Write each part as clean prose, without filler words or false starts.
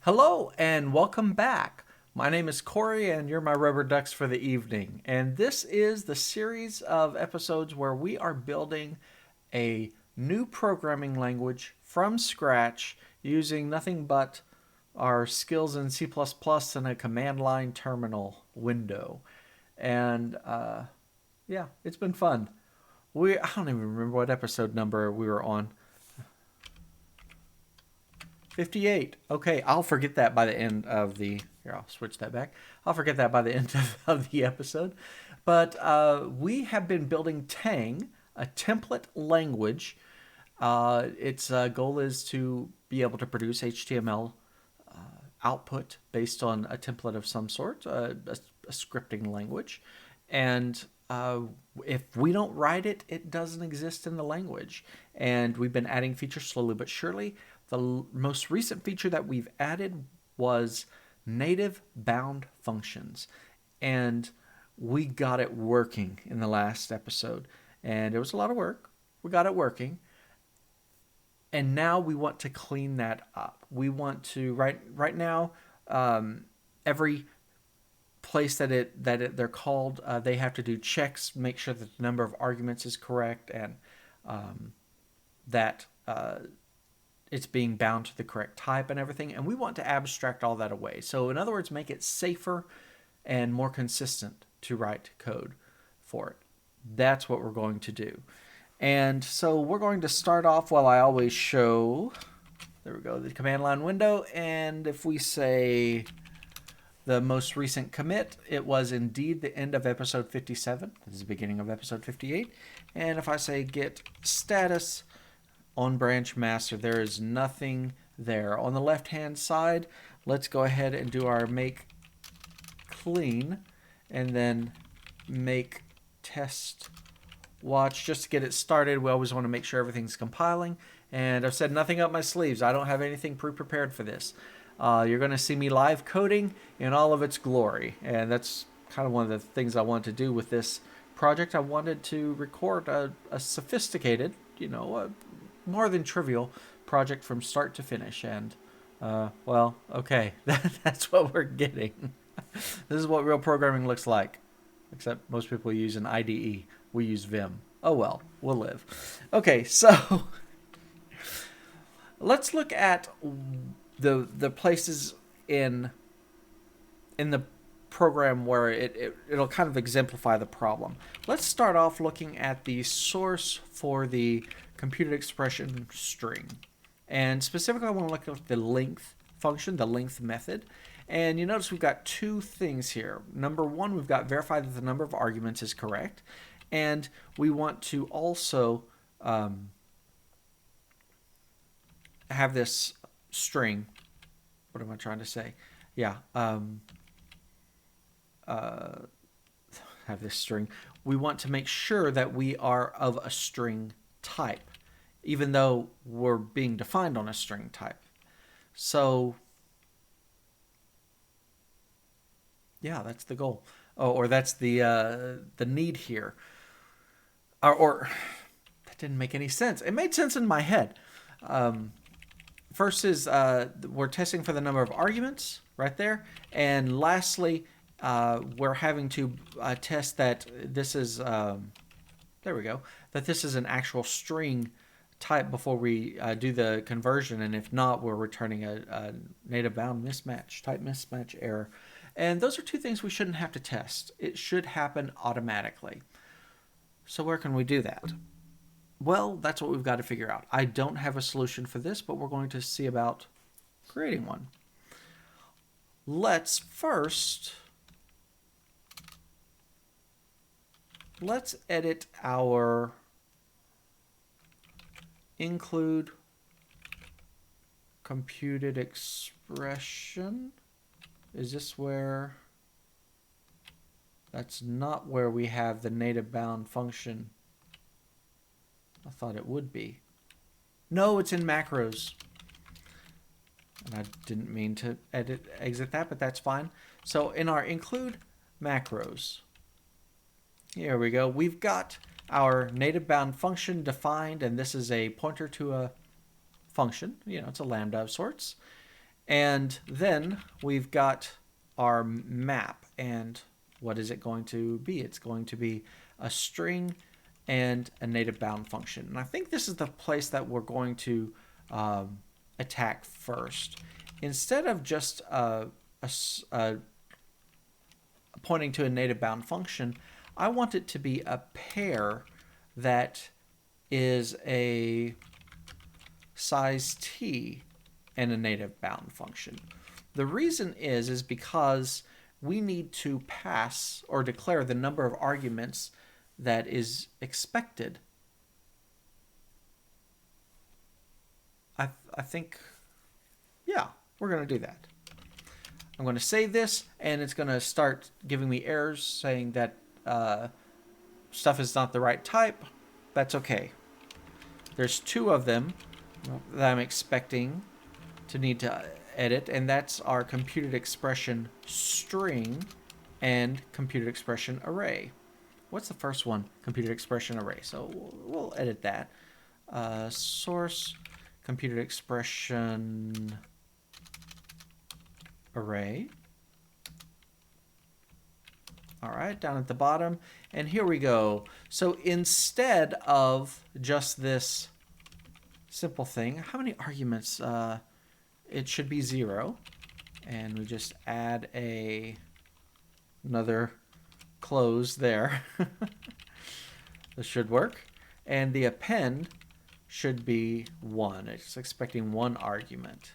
Hello and welcome back. My name is Corey and you're my rubber ducks for the evening. And this is the series of episodes where we are building a new programming language from scratch using nothing but our skills in C++ and a command line terminal window. And yeah, it's been fun. I don't even remember what episode number we were on. 58. Okay, I'll forget that by the end of the... Here, I'll switch that back. I'll forget that by the end of the episode. But we have been building Tang, a template language. Its goal is to be able to produce HTML output based on a template of some sort, a scripting language. And if we don't write it, it doesn't exist in the language. And we've been adding features slowly but surely. The most recent feature that we've added was native bound functions. And we got it working in the last episode. And it was a lot of work. We got it working. And now we want to clean that up. We want to, right now, every place they're called, they have to do checks, make sure that the number of arguments is correct, and that it's being bound to the correct type and everything. And we want to abstract all that away. So in other words, make it safer and more consistent to write code for it. That's what we're going to do. And so we're going to start off, well, I always show, there we go, the command line window. And if we say the most recent commit, it was indeed the end of episode 57. This is the beginning of episode 58. And if I say git status on branch master, there is nothing there. On the left hand side, let's go ahead and do our make clean and then make test watch just to get it started. We always want to make sure everything's compiling. And I've said nothing up my sleeves. I don't have anything pre-prepared for this. You're going to see me live coding in all of its glory. And that's kind of one of the things I wanted to do with this project. I wanted to record a sophisticated, more than trivial project from start to finish. And, well, okay, that's what we're getting. This is what real programming looks like. Except most people use an IDE. We use Vim. Oh well, we'll live. Okay, so let's look at the places in the program where it'll kind of exemplify the problem. Let's start off looking at the source for the computed expression string. And specifically, I want to look at the length function, the length method. And you notice we've got two things here. Number one, we've got verify that the number of arguments is correct. And we want to also have this string. What am I trying to say? Yeah. Have this string. We want to make sure that we are of a string type, even though we're being defined on a string type. So yeah, that's the goal. Or that's the need here. Or that didn't make any sense. It made sense in my head. First is we're testing for the number of arguments right there. And lastly, we're having to test that this is, there we go, that this is an actual string type before we do the conversion. And if not, we're returning a native bound mismatch, type mismatch error. And those are two things we shouldn't have to test. It should happen automatically. So where can we do that? Well, that's what we've got to figure out. I don't have a solution for this, but we're going to see about creating one. Let's edit our include computed expression. Is this where... That's not where we have the native bound function. I thought it would be. No, it's in macros. And I didn't mean to exit that, but that's fine. So in our include macros, here we go. We've got our native bound function defined, and this is a pointer to a function. It's a lambda of sorts. And then we've got our map. And what is it going to be? It's going to be a string and a native bound function. And I think this is the place that we're going to attack first. Instead of just pointing to a native bound function, I want it to be a pair that is a size t and a native bound function. The reason is because we need to pass or declare the number of arguments that is expected. I think, yeah, we're going to do that. I'm going to save this, and it's going to start giving me errors saying that stuff is not the right type. That's okay. There's two of them that I'm expecting to need to edit, and that's our computed expression string and computed expression array. What's the first one? Computed expression array. So we'll edit that. Source computed expression array. All right, down at the bottom. And here we go. So instead of just this simple thing, how many arguments? It should be 0. And we just add another close there. This should work. And the append should be 1. It's expecting 1 argument.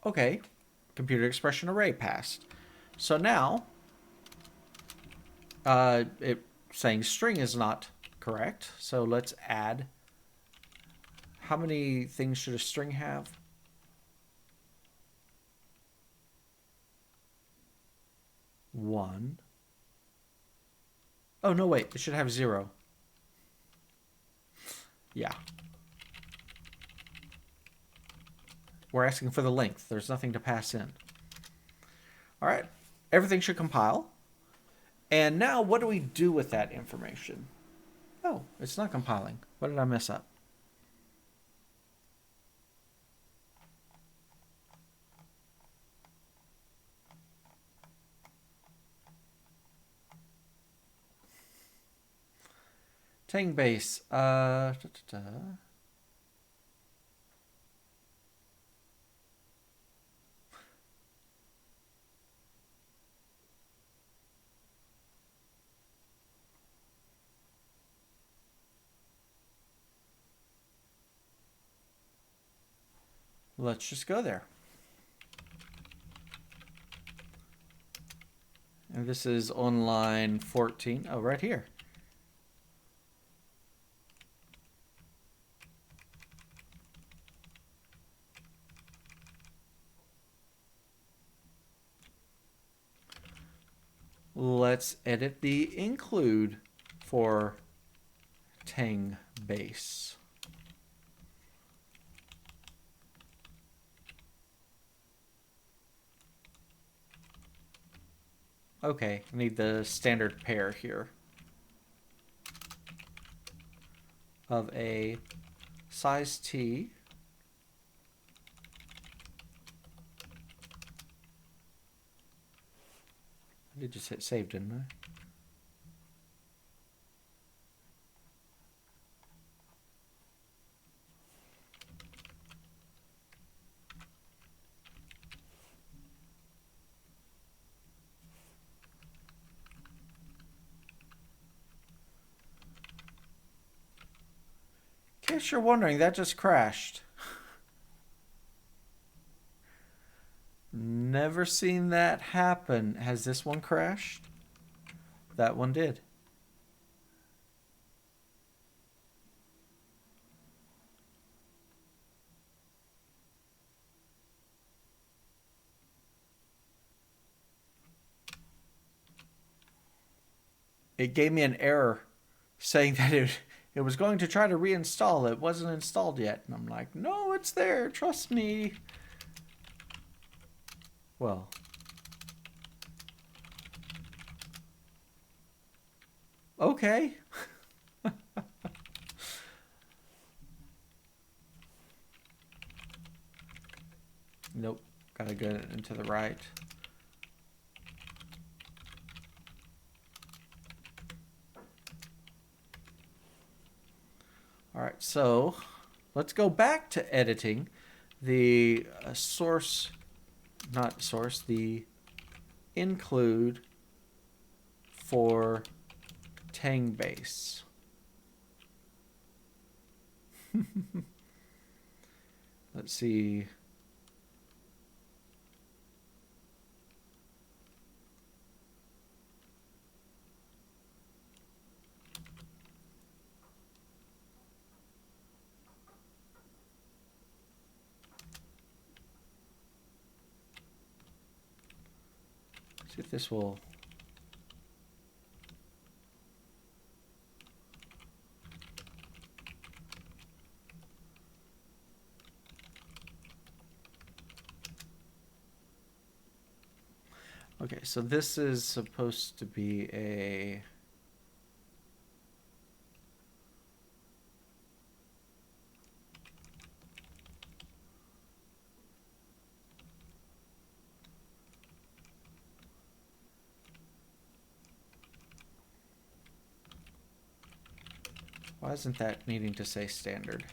Okay, computer expression array passed. So now, it's saying string is not correct. So let's add. How many things should a string have? 1. Oh, no, wait. It should have 0. Yeah. We're asking for the length. There's nothing to pass in. All right. Everything should compile. And now what do we do with that information? Oh, it's not compiling. What did I mess up? Tang base. Let's just go there. And this is on line 14. Oh, right here. Let's edit the include for Tang base. Okay, I need the standard pair here of a size t I did just hit save, didn't I? In case you're wondering, that just crashed. Never seen that happen. Has this one crashed? That one did. It gave me an error saying that it was going to try to reinstall. It wasn't installed yet. And I'm like, no, it's there. Trust me. Well. Okay. to the right. All right, so let's go back to editing the the include for Tang base. Let's see. See if this will. Okay, so this is supposed to be a why isn't that needing to say standard?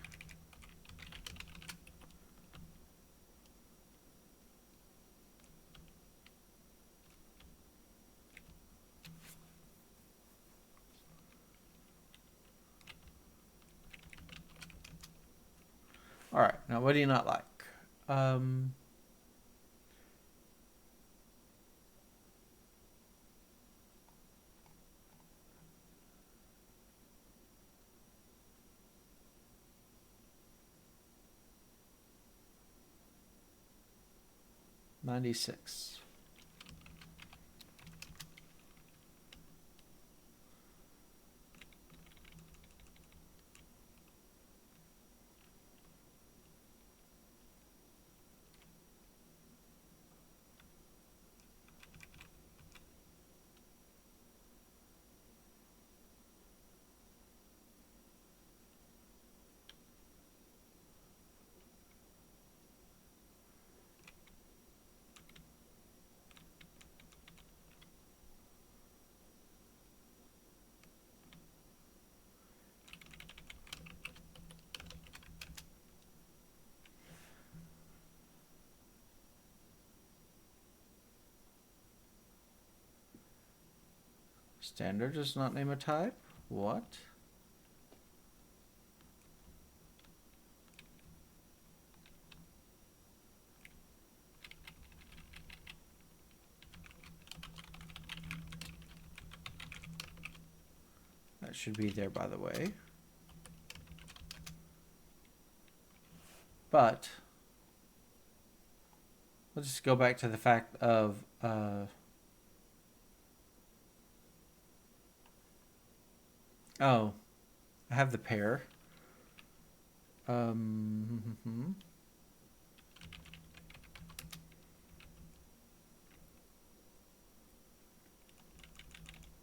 All right, now what do you not like? 96. Standard does not name a type? What? That should be there, by the way. But let's just go back to the fact of oh, I have the pair.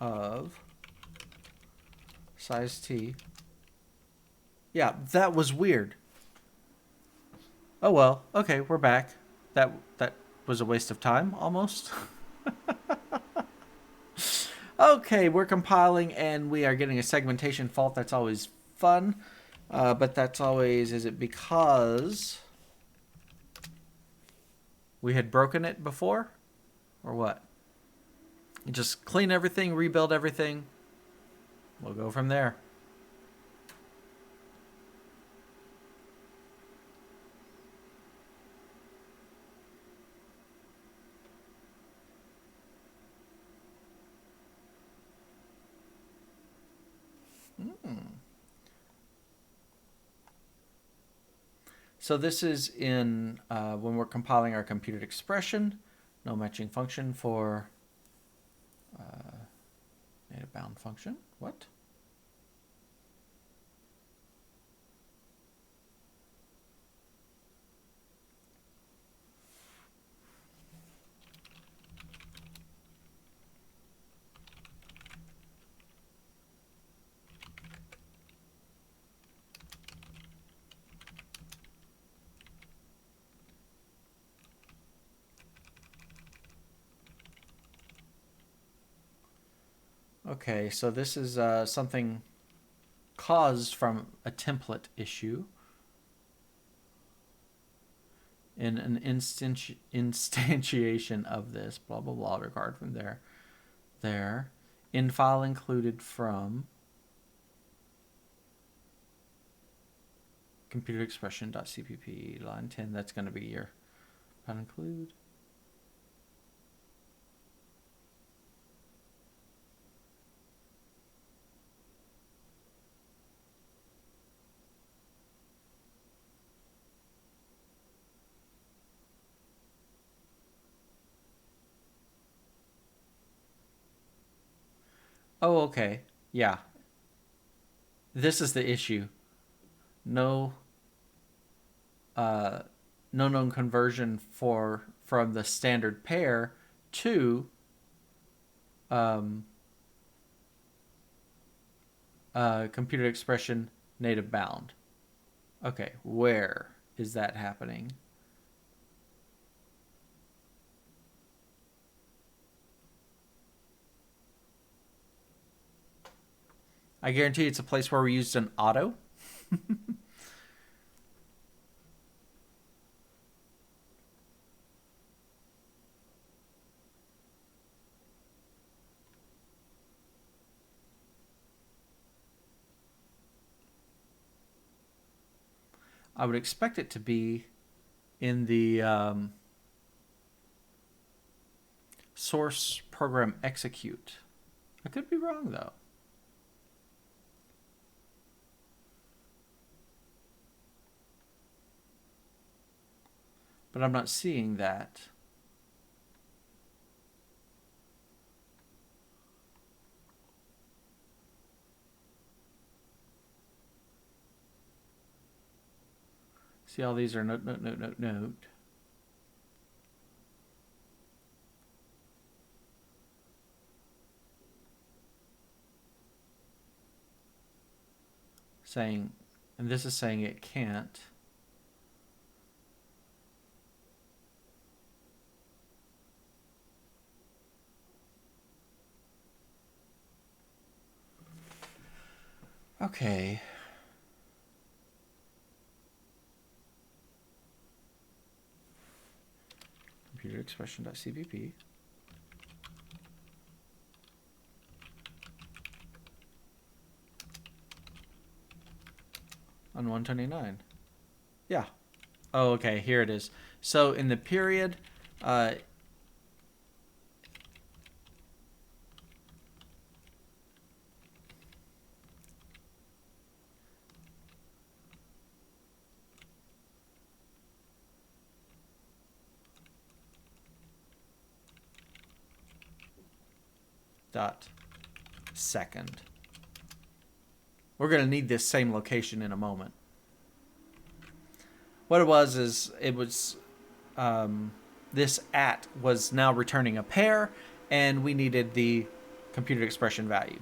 Of size T. Yeah, that was weird. Oh well, okay, we're back. That was a waste of time, almost. Okay, we're compiling and we are getting a segmentation fault. That's always fun. But that's always, is it because we had broken it before? Or what? You just clean everything, rebuild everything. We'll go from there. So this is in when we're compiling our computed expression, no matching function for native bound function. What? Okay, so this is something caused from a template issue in an instantiation of this, blah, blah, blah, regard from there. In file included from computer expression.cpp, line 10, that's going to be your file include. Oh, okay. Yeah. This is the issue. No no known conversion from the standard pair to computer expression native bound. Okay, where is that happening? I guarantee it's a place where we used an auto. I would expect it to be in the source program execute. I could be wrong though. But I'm not seeing that. See, all these are note. Saying, and this is saying it can't. Okay. Computer expression.cpp. On 129. Yeah. Oh, okay. Here it is. So in the period, dot second. We're going to need this same location in a moment. What it was is it was this at was now returning a pair, and we needed the computer expression value.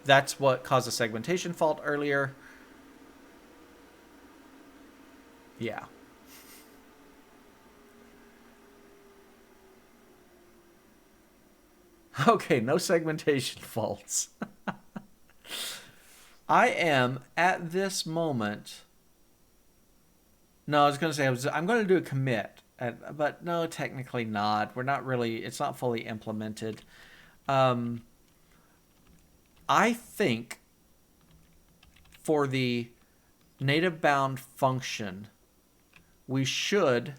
That's what caused a segmentation fault earlier. Yeah. Okay, no segmentation faults. I am at this moment. No, I was going to say I'm going to do a commit, but no, technically not. We're not really. It's not fully implemented. I think for the native bound function, we should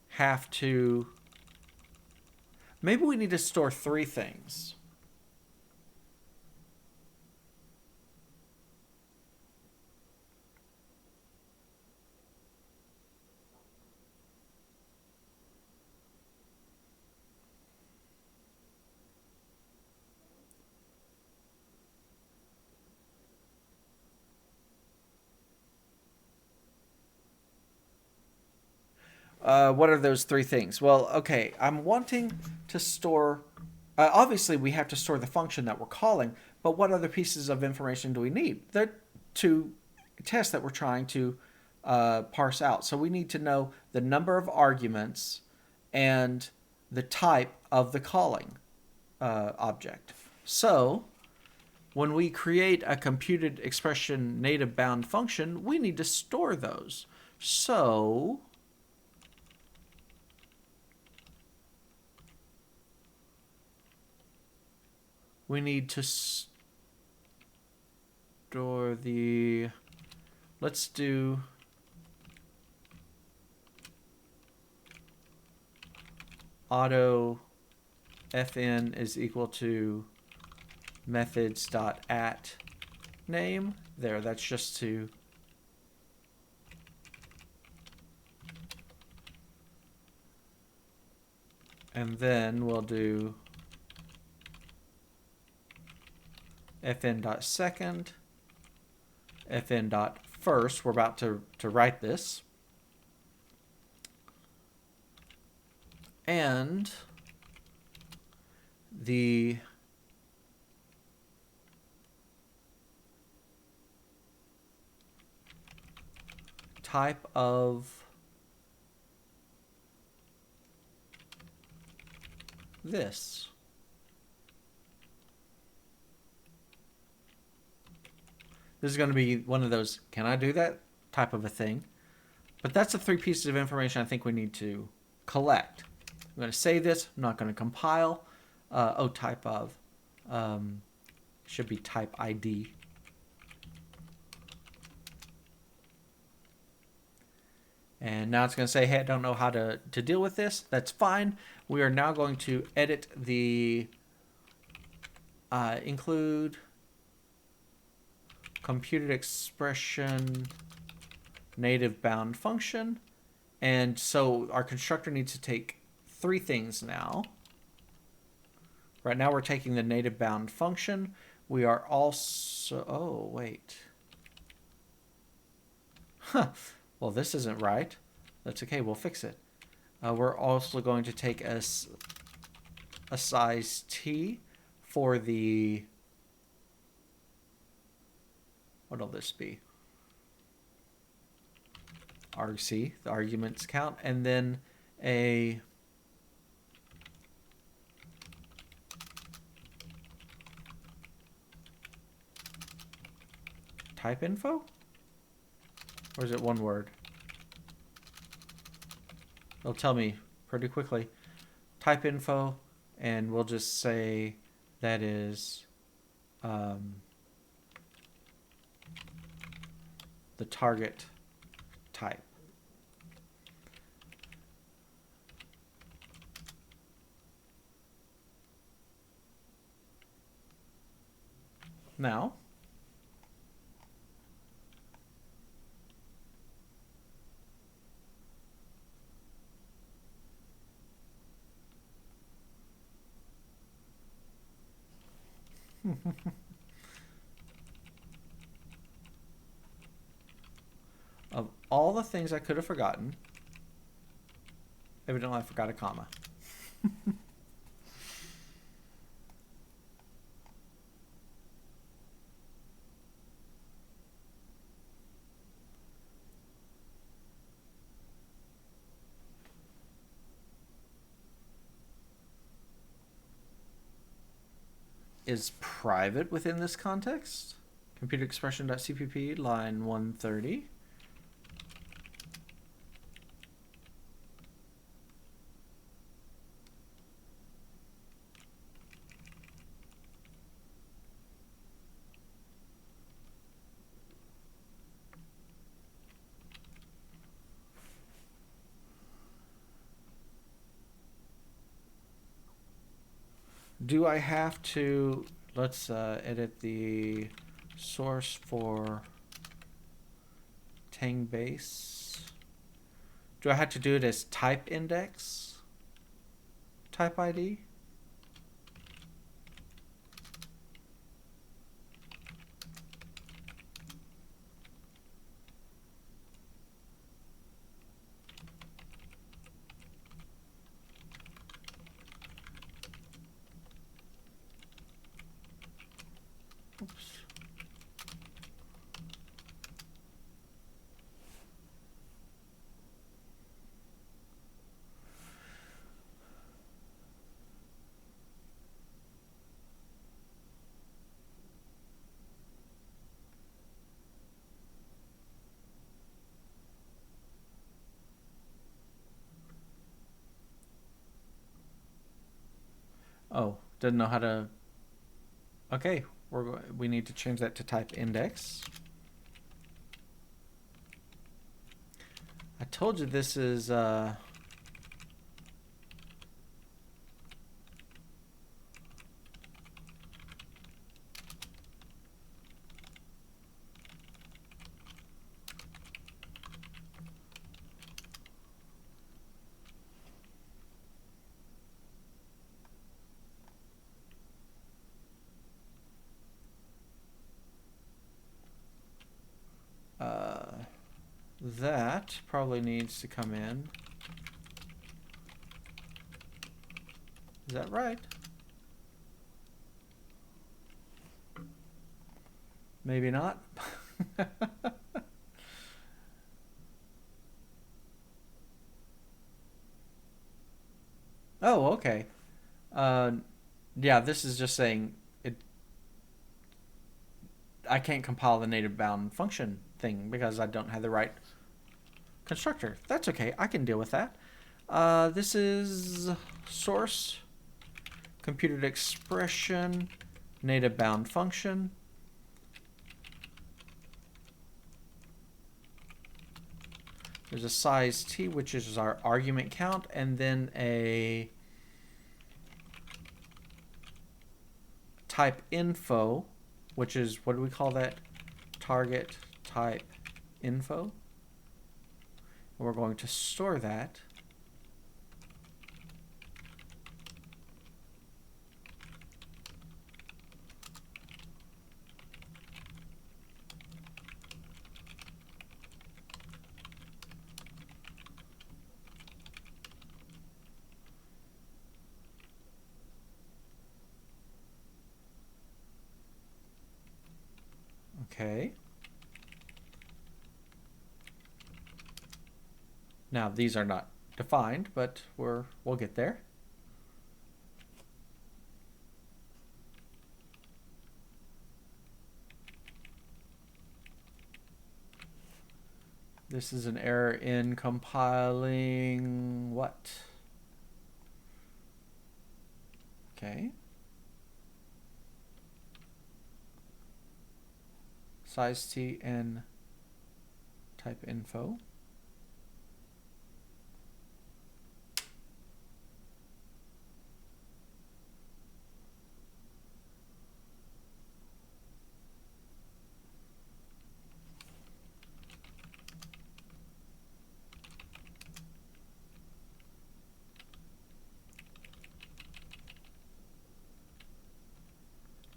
have to. Maybe we need to store 3 things. What are those 3 things? Well, okay, I'm wanting to store. Obviously, we have to store the function that we're calling, but what other pieces of information do we need? They're 2 tests that we're trying to parse out. So we need to know the number of arguments and the type of the calling object. So when we create a computed expression native bound function, we need to store those. So we need to store the, let's do auto fn is equal to methods.at name. There, that's just to and then we'll do fn.second, fn.first. We're about to write this. And the type of this. This is going to be one of those, can I do that type of a thing? But that's the 3 pieces of information I think we need to collect. I'm going to save this. I'm not going to compile. Type of. Should be type ID. And now it's going to say, hey, I don't know how to deal with this. That's fine. We are now going to edit the include computed expression native bound function. And so our constructor needs to take 3 things now. Right now we're taking the native bound function. We are also, oh, wait. Huh. Well, this isn't right. That's okay, we'll fix it. We're also going to take a size t for the, what'll this be? argc, the arguments count, and then a type info? Or is it one word? It'll tell me pretty quickly. Type info, and we'll just say that is the target type. Now, of all the things I could have forgotten, evidently I forgot a comma. Is private within this context. Computer expression.cpp, line 130. Do I have to, let's edit the source for Tang base. Do I have to do it as type index? Type ID? Oops. Oh, didn't know how to. Okay, we need to change that to type index. I told you this is that probably needs to come in. Is that right? Maybe not. Oh, okay. Uh, yeah, this is just saying it. I can't compile the native bound function thing because I don't have the right constructor. That's okay. I can deal with that. This is source computed expression native bound function. There's a size t, which is our argument count, and then a type info, which is, what do we call that? Target type info. And we're going to store that. Okay. Now these are not defined, but we'll get there. This is an error in compiling what? Okay. Size t and type info.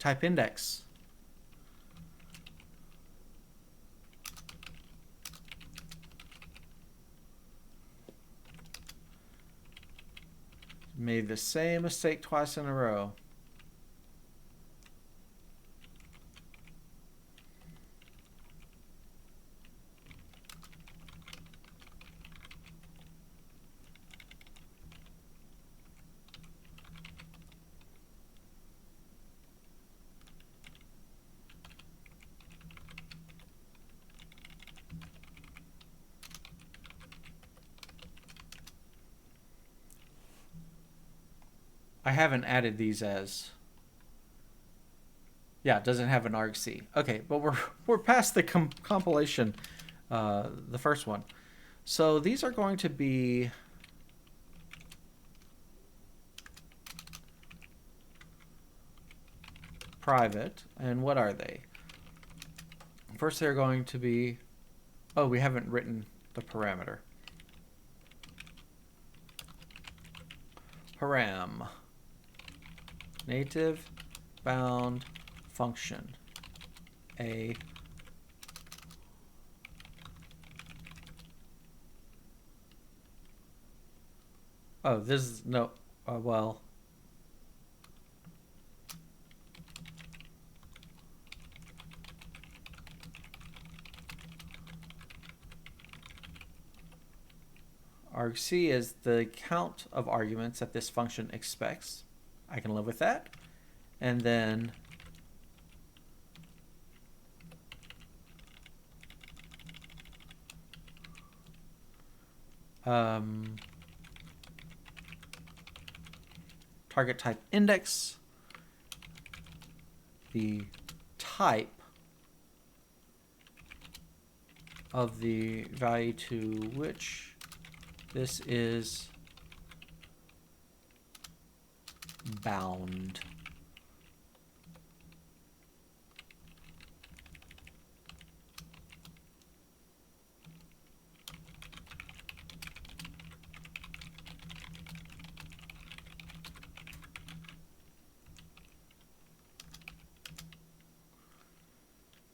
Type index. Made the same mistake twice in a row. I haven't added these as. Yeah, it doesn't have an argc. Okay, but we're past the compilation, the first one. So these are going to be private, and what are they? First, they're going to be. Oh, we haven't written the parameter. Param. Native bound function. A. Oh, this is no. Well. argc is the count of arguments that this function expects. I can live with that. And then target type index, the type of the value to which this is bound.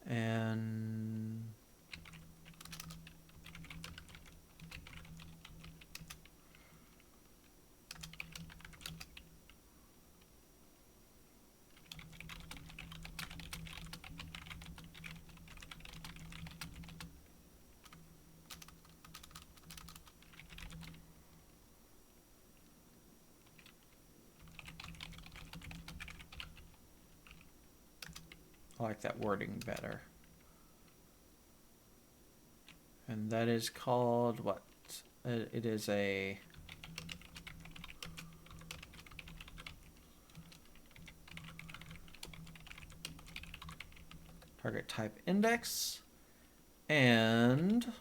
And I like that wording better. And that is called what? It is a target type index, and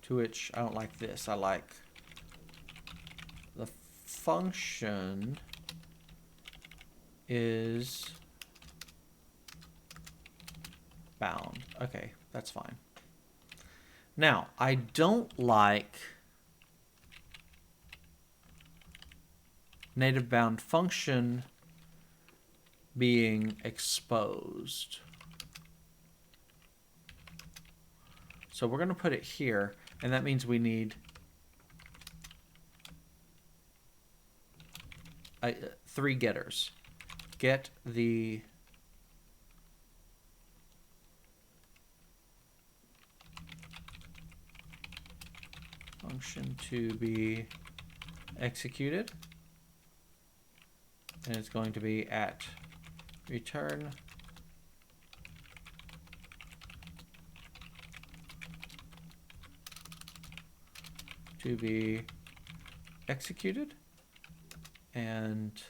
to which I don't like this. I like the function is bound. Okay, that's fine. Now, I don't like native bound function being exposed. So we're going to put it here, and that means we need three getters. Get the function to be executed, and it's going to be at return to be executed, and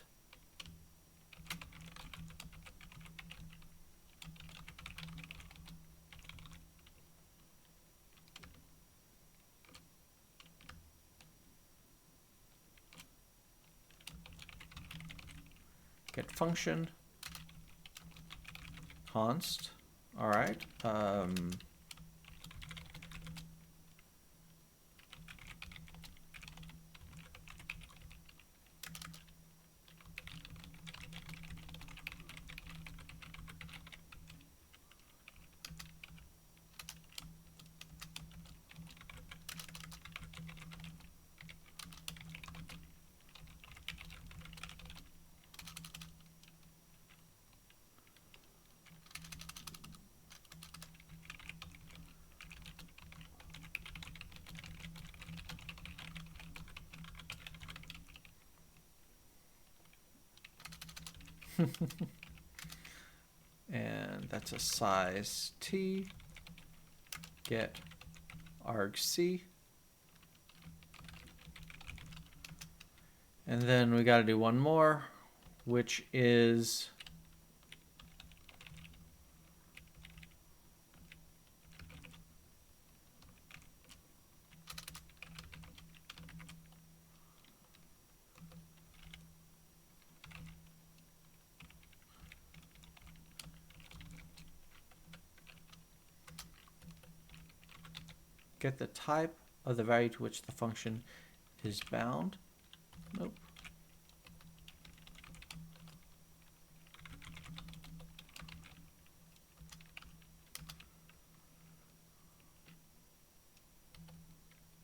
get function const. All right. And that's a size t. Get argc. And then we got to do one more, which is get the type of the value to which the function is bound. Nope.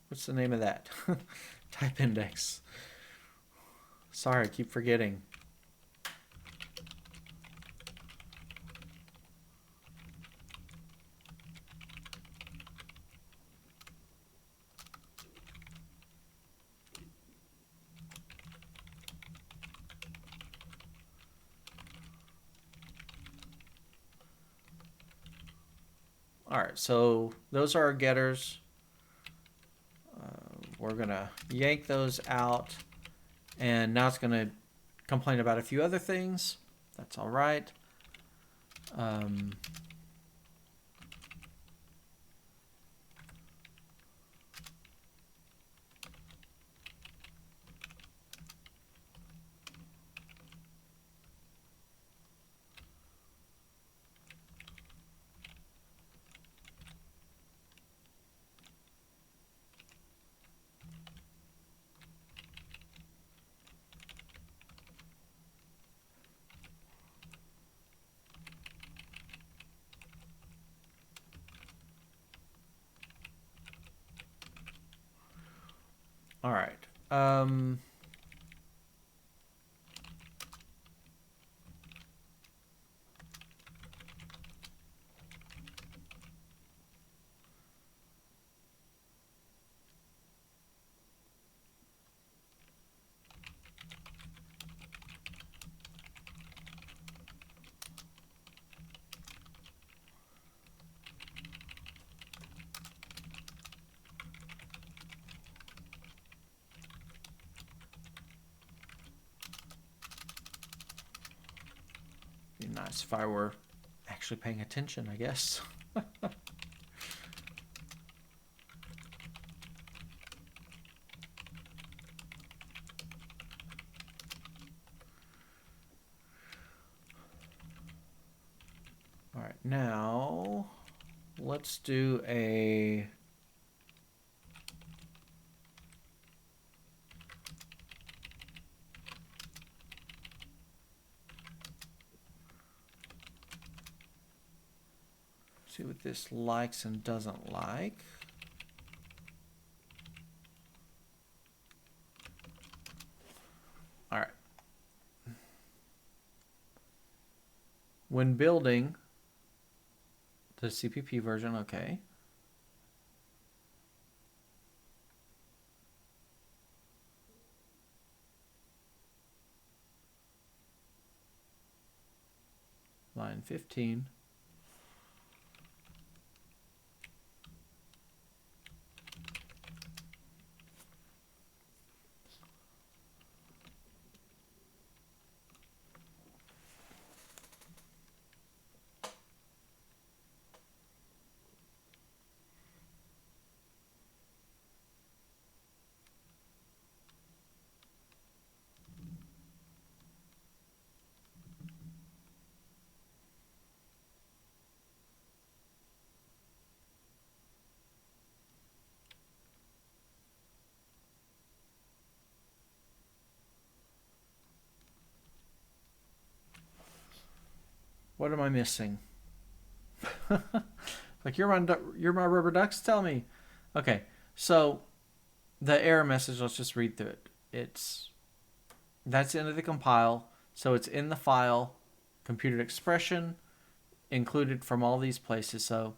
What's the name of that? Type index. Sorry, I keep forgetting. All right, so those are our getters. we're going to yank those out. And now it's going to complain about a few other things. That's all right. All right. Be nice if I were actually paying attention, I guess. All right, now let's do a see what this likes and doesn't like. All right. When building the CPP version, okay. Line 15. What am I missing? Like you're my rubber ducks. Tell me. Okay, so the error message. Let's just read through it. That's the end of the compile. So it's in the file, computed expression, included from all these places. So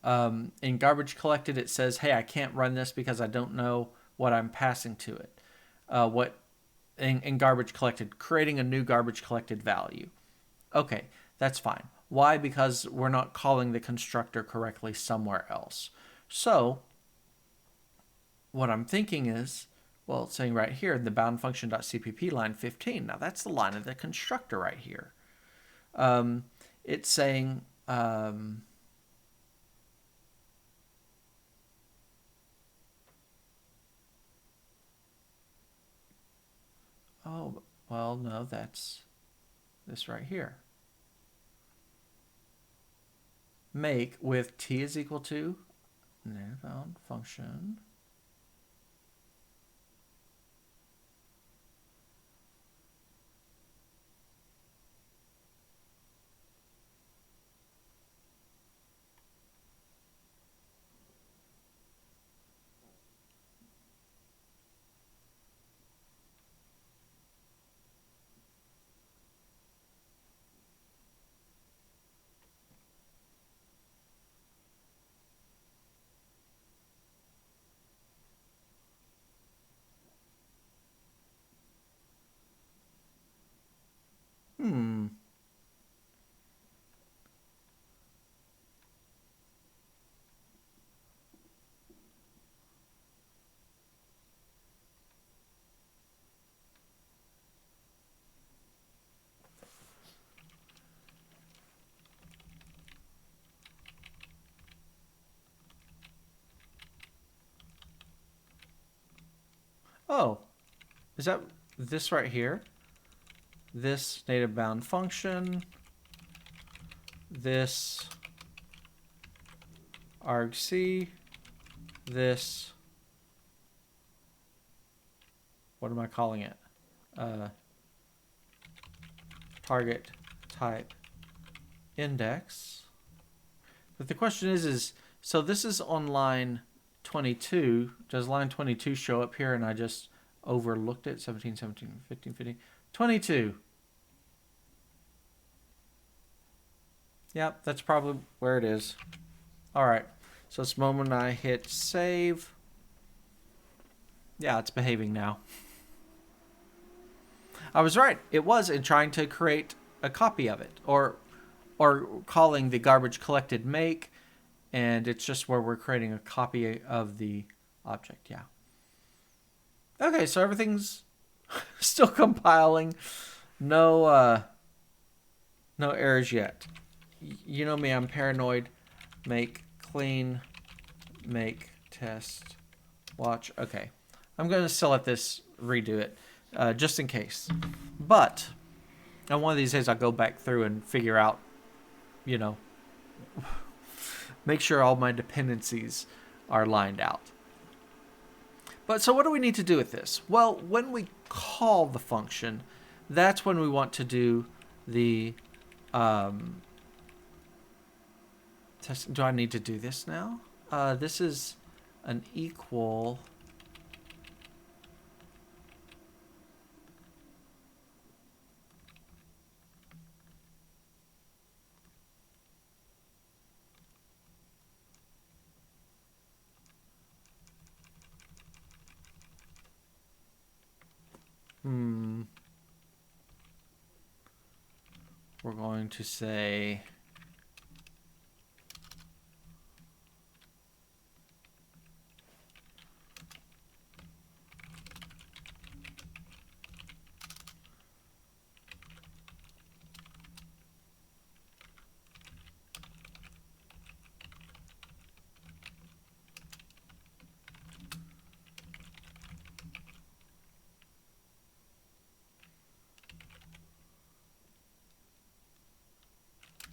in garbage collected, it says, hey, I can't run this because I don't know what I'm passing to it. In garbage collected, creating a new garbage collected value. Okay, that's fine. Why? Because we're not calling the constructor correctly somewhere else. So what I'm thinking is, well, it's saying right here, the bound function.cpp line 15. Now that's the line of the constructor right here. It's saying, oh, well, no, that's this right here. Make with t is equal to bound function. Oh, is that this right here? This native bound function, this argc, this, what am I calling it? Target type index. But the question is so this is on line 22. Does line 22 show up here and I just overlooked it? 17, 17, 15, 15, 22. Yep, that's probably where it is. All right, so this moment I hit save. Yeah, it's behaving now. I was right. It was in trying to create a copy of it, or calling the garbage collected make, and it's just where we're creating a copy of the object. Yeah. Okay, so everything's still compiling. No errors yet. You know me, I'm paranoid. Make clean, make test, watch. Okay, I'm going to still let this redo it, just in case. But on one of these days, I'll go back through and figure out, you know, make sure all my dependencies are lined out. But so what do we need to do with this? Well, when we call the function, that's when we want to do the test. Do I need to do this now? This is an equal. We're going to say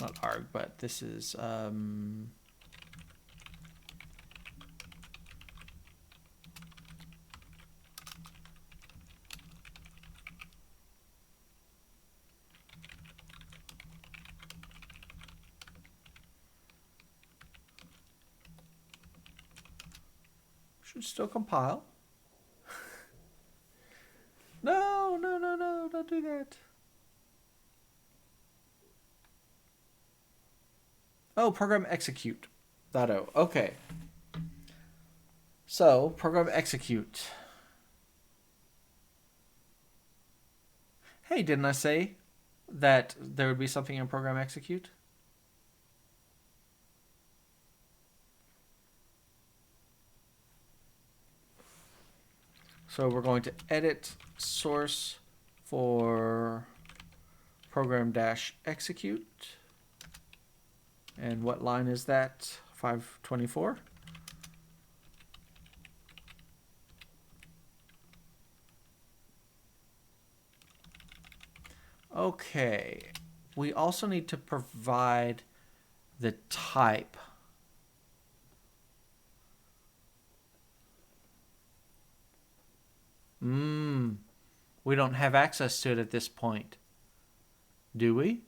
not arg, but this is should still compile. No, don't do that. Oh, program execute. .o. Okay. So, program execute. Hey, didn't I say that there would be something in program execute? So we're going to edit source for program-execute. And what line is that? 524. Okay. We also need to provide the type. We don't have access to it at this point. Do we?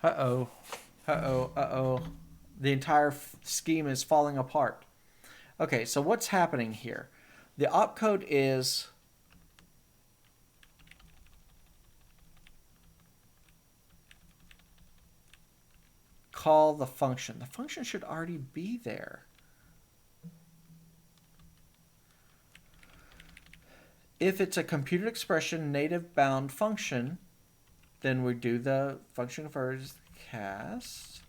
Uh-oh. Uh-oh. Uh-oh. The entire scheme is falling apart. Okay, so what's happening here? The opcode is call the function. The function should already be there. If it's a computed expression native bound function, then we do the function first cast.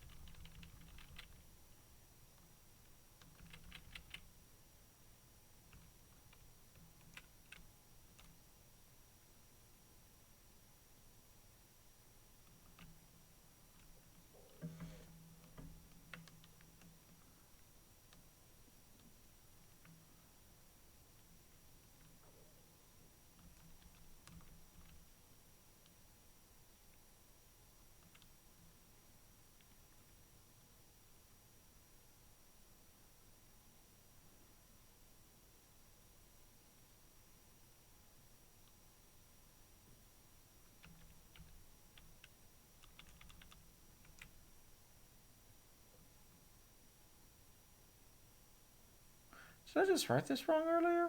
Did I just write this wrong earlier?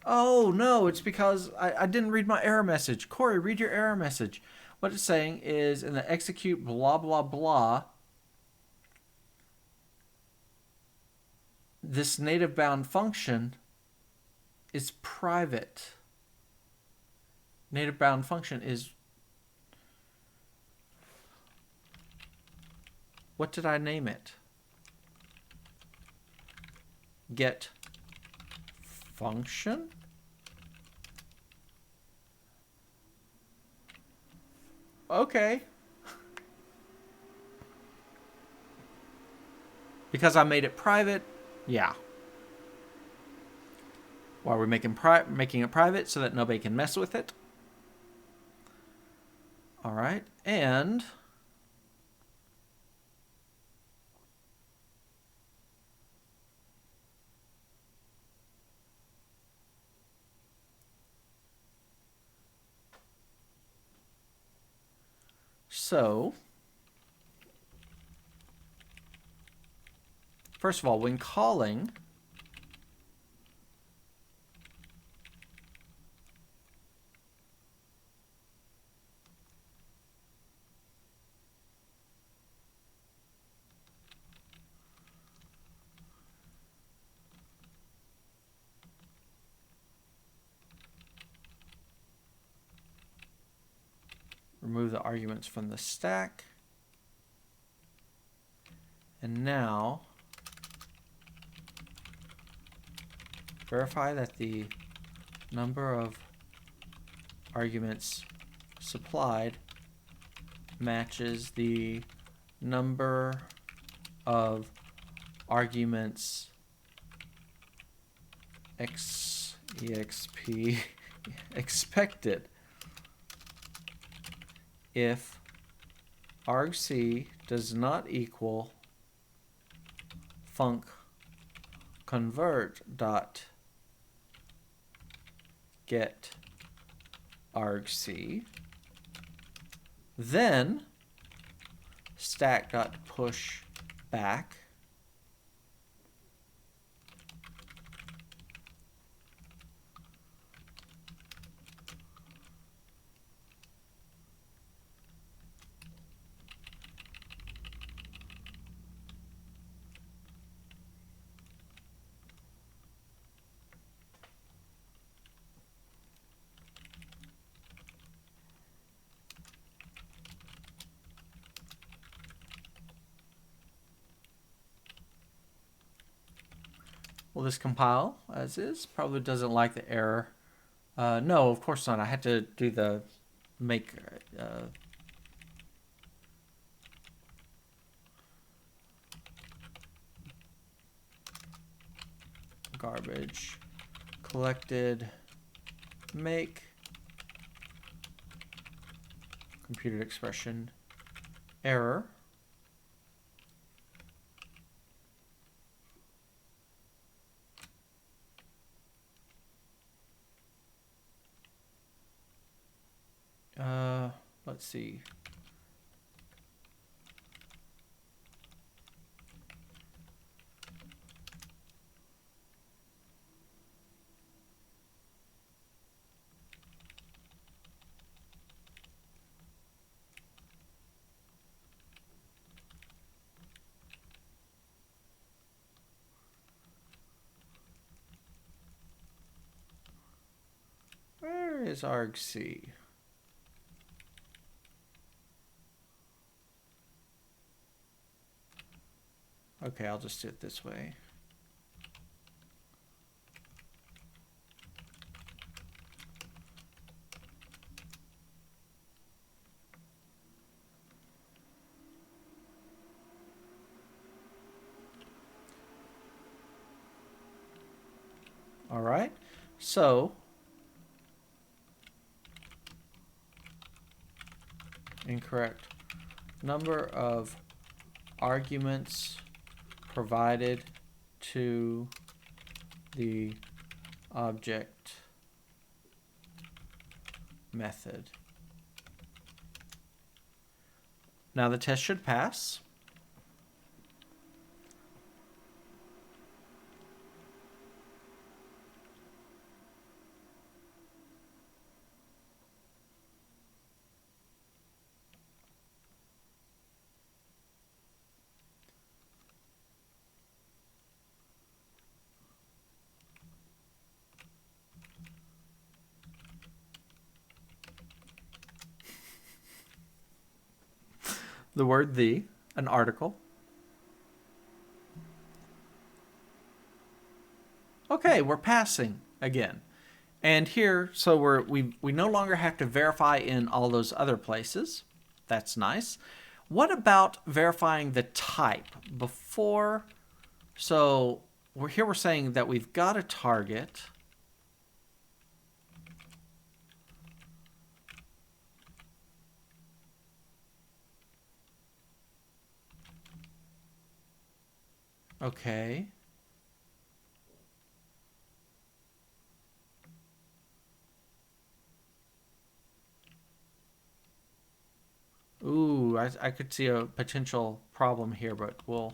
Oh, no, it's because I didn't read my error message. Corey, read your error message. What it's saying is in the execute blah, blah, blah, this native bound function is private. Native bound function is... What did I name it? Get function? Okay. Because I made it private? Yeah. Why are we making it private? So that nobody can mess with it. All right. And... So, first of all, when calling, remove the arguments from the stack. And now, verify that the number of arguments supplied matches the number of arguments exp expected if argc does not equal func convert dot get argc, then stack dot push back will this compile as is? Probably doesn't like the error. No, of course not. I had to do the make garbage collected make computed expression error. Let's see. Where is argc? Okay, I'll just do it this way. All right. So incorrect. Number of arguments provided to the object method. Now the test should pass. The word "the," an article. Okay, we're passing again. And here, so we no longer have to verify in all those other places. That's nice. What about verifying the type before? So we're saying that we've got a target. Okay. Ooh, I could see a potential problem here, but we'll...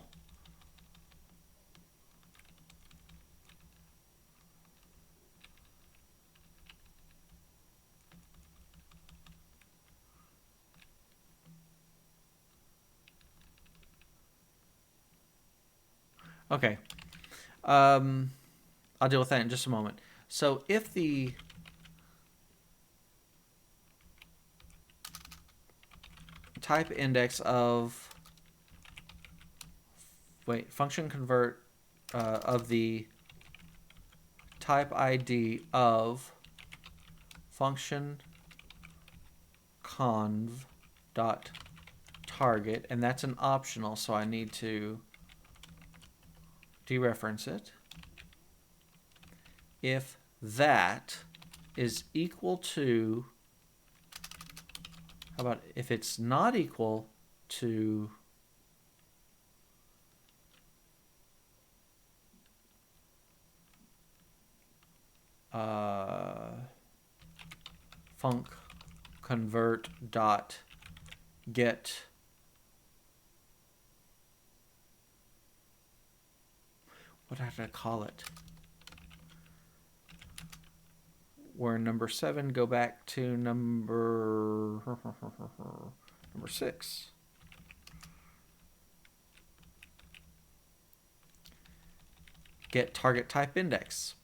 Okay. I'll deal with that in just a moment. So if the type index of function convert of the type ID of function conv dot target, and that's an optional, so I need to dereference it. If that is equal to, how about if it's not equal to func convert dot get what did I call it? We're in number 7. Go back to number 6. Get target type index.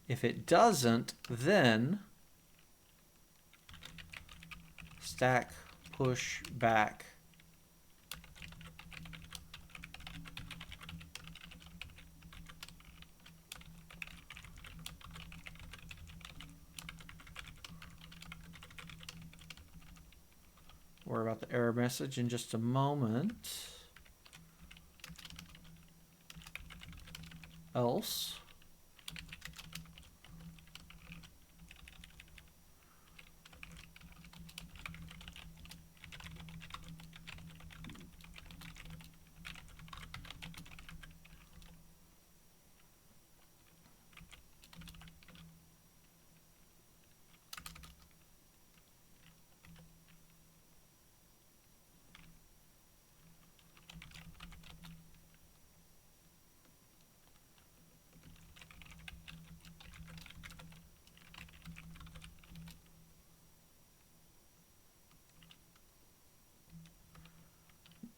If it doesn't, then stack push back worry about the error message in just a moment. Else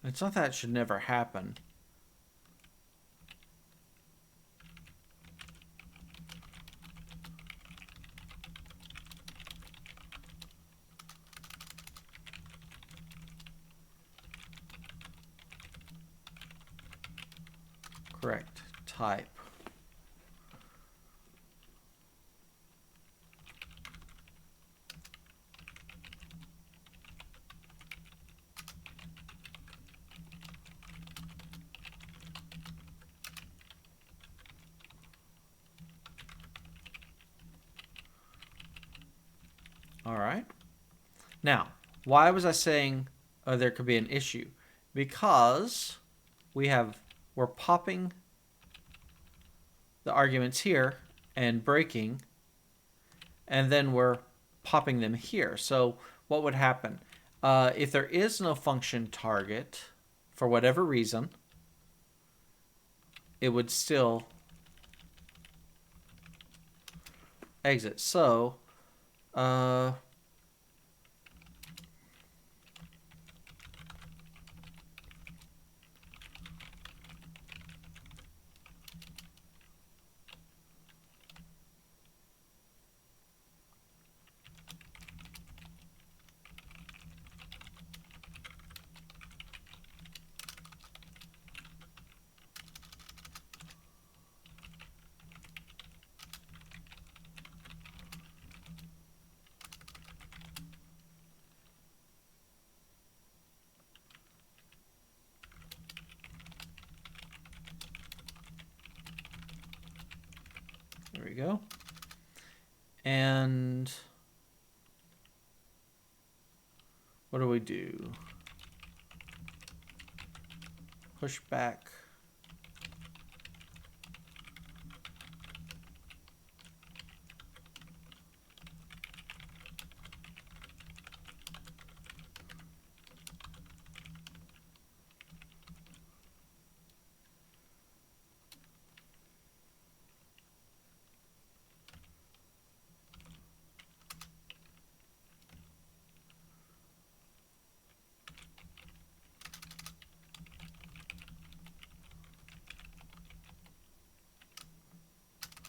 it's not that it should never happen. Correct type. All right. Now, why was I saying there could be an issue? Because we're popping the arguments here and breaking, and then we're popping them here. So what would happen? If there is no function target, for whatever reason, it would still exit. So, there we go. And what do we do? Push back.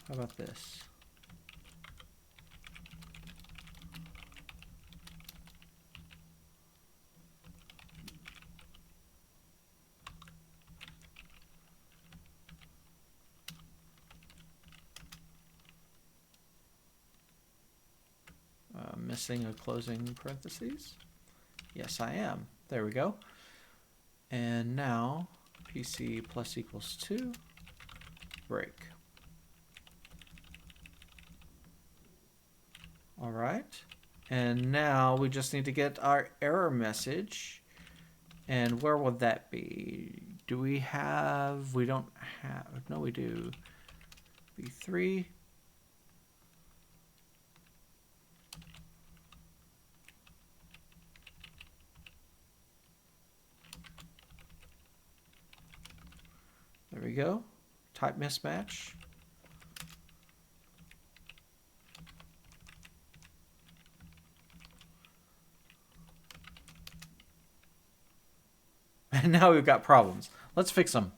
How about this? Missing a closing parentheses? Yes, I am. There we go. And now PC plus equals 2, break. All right. And now we just need to get our error message. And where would that be? Do we have, we don't have, no we do. V3. There we go. Type mismatch. And now we've got problems. Let's fix them.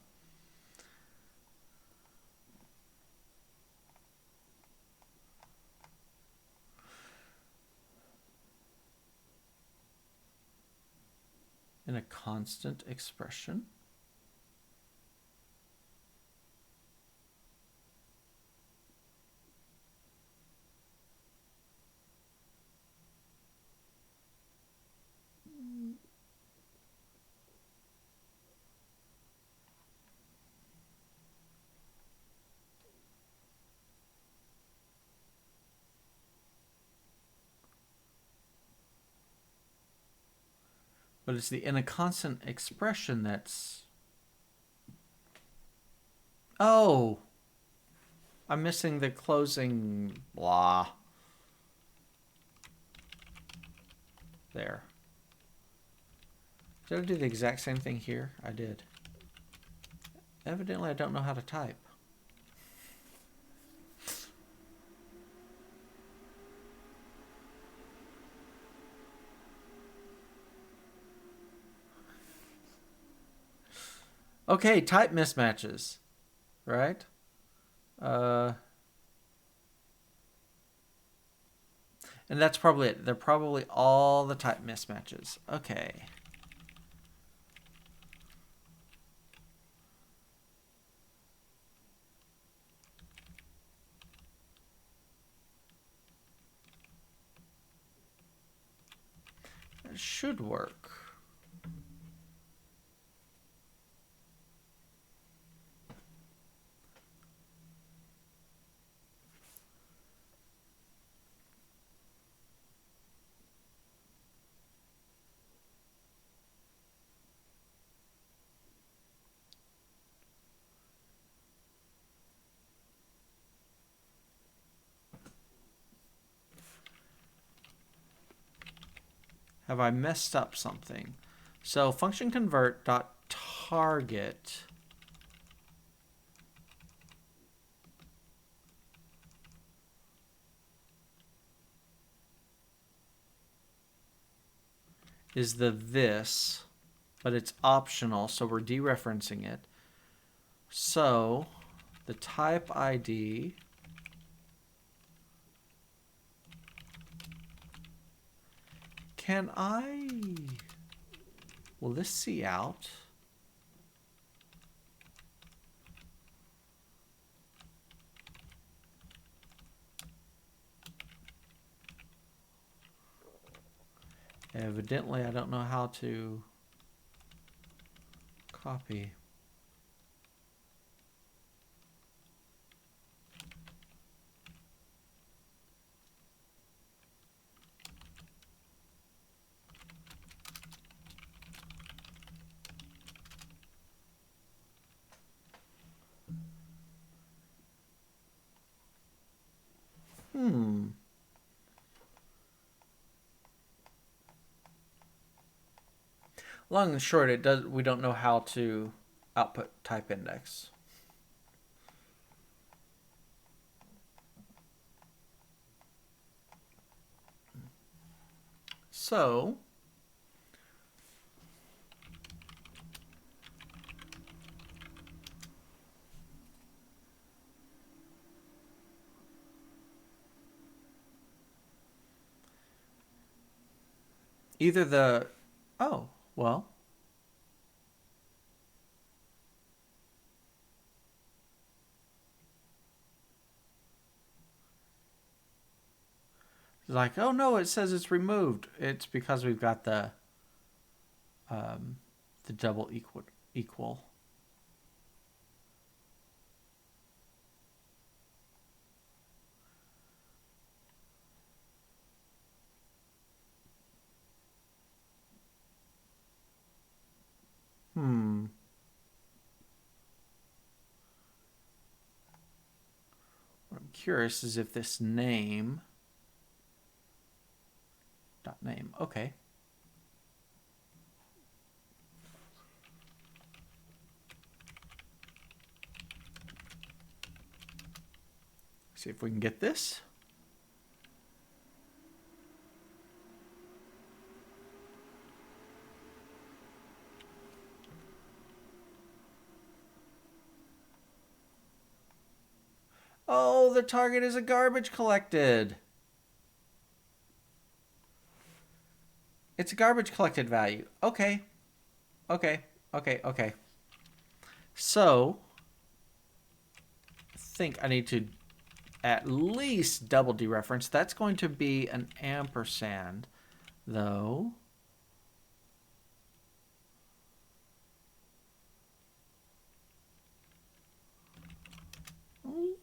In a constant expression. But it's the in a constant expression that's... Oh! I'm missing the closing blah. There. Did I do the exact same thing here? I did. Evidently, I don't know how to type. Okay, type mismatches, right? And that's probably it. They're probably all the type mismatches. Okay. It should work. Have I messed up something? So function convert dot target is the this, but it's optional, so we're dereferencing it. So the type ID will this see out? Evidently, I don't know how to copy. Long and short, we don't know how to output type index. So either the, oh, well, like, oh no, it says it's removed. It's because we've got the double equal. What I'm curious is if this name dot name. Okay. See if we can get this. Oh, the target is a garbage collected. It's a garbage collected value. Okay. Okay. So, I think I need to at least double dereference. That's going to be an ampersand, though.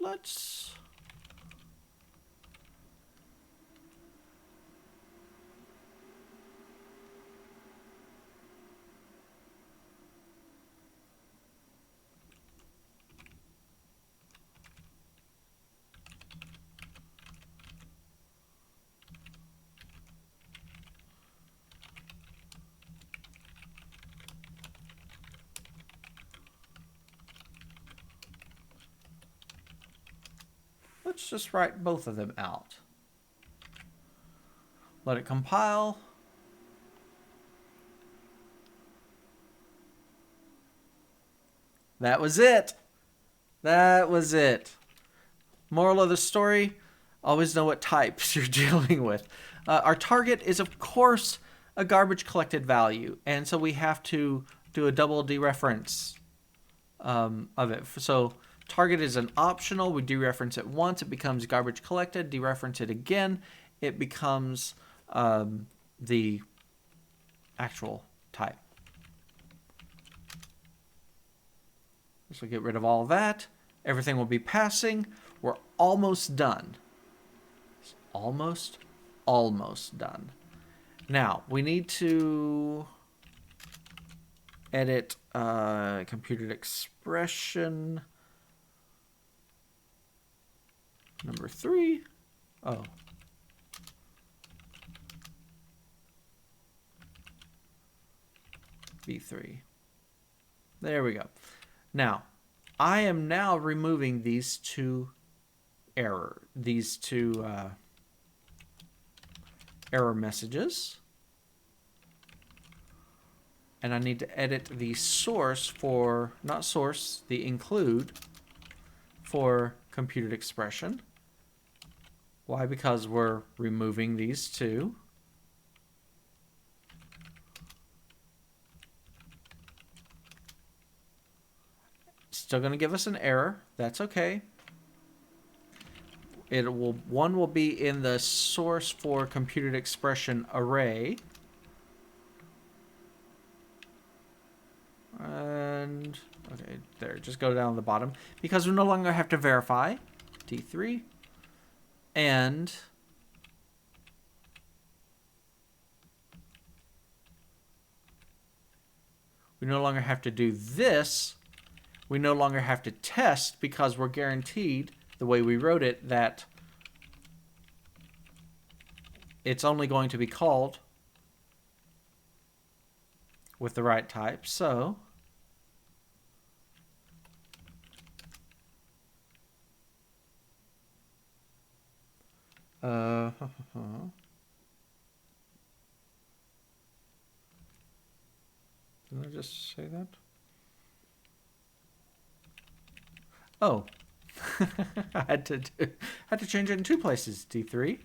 Let's just write both of them out. Let it compile. That was it. That was it. Moral of the story, always know what types you're dealing with. Our target is, of course, a garbage collected value, and so we have to do a double dereference of it. So target is an optional. We dereference it once, it becomes garbage collected. Dereference it again, it becomes the actual type. So get rid of all of that. Everything will be passing. We're almost done. Almost done. Now, we need to edit computed expression number 3. Oh. v3. There we go. Now, I am now removing these two error messages. And I need to edit the source for, not source, the include for computed expression. Why? Because we're removing these two. Still going to give us an error. That's okay. One will be in the source for computed expression array. And okay, there, just go down the bottom because we no longer have to verify T3 and we no longer have to do this. We no longer have to test because we're guaranteed the way we wrote it that it's only going to be called with the right type. So did I just say that? Oh, I had to change it in two places. D3.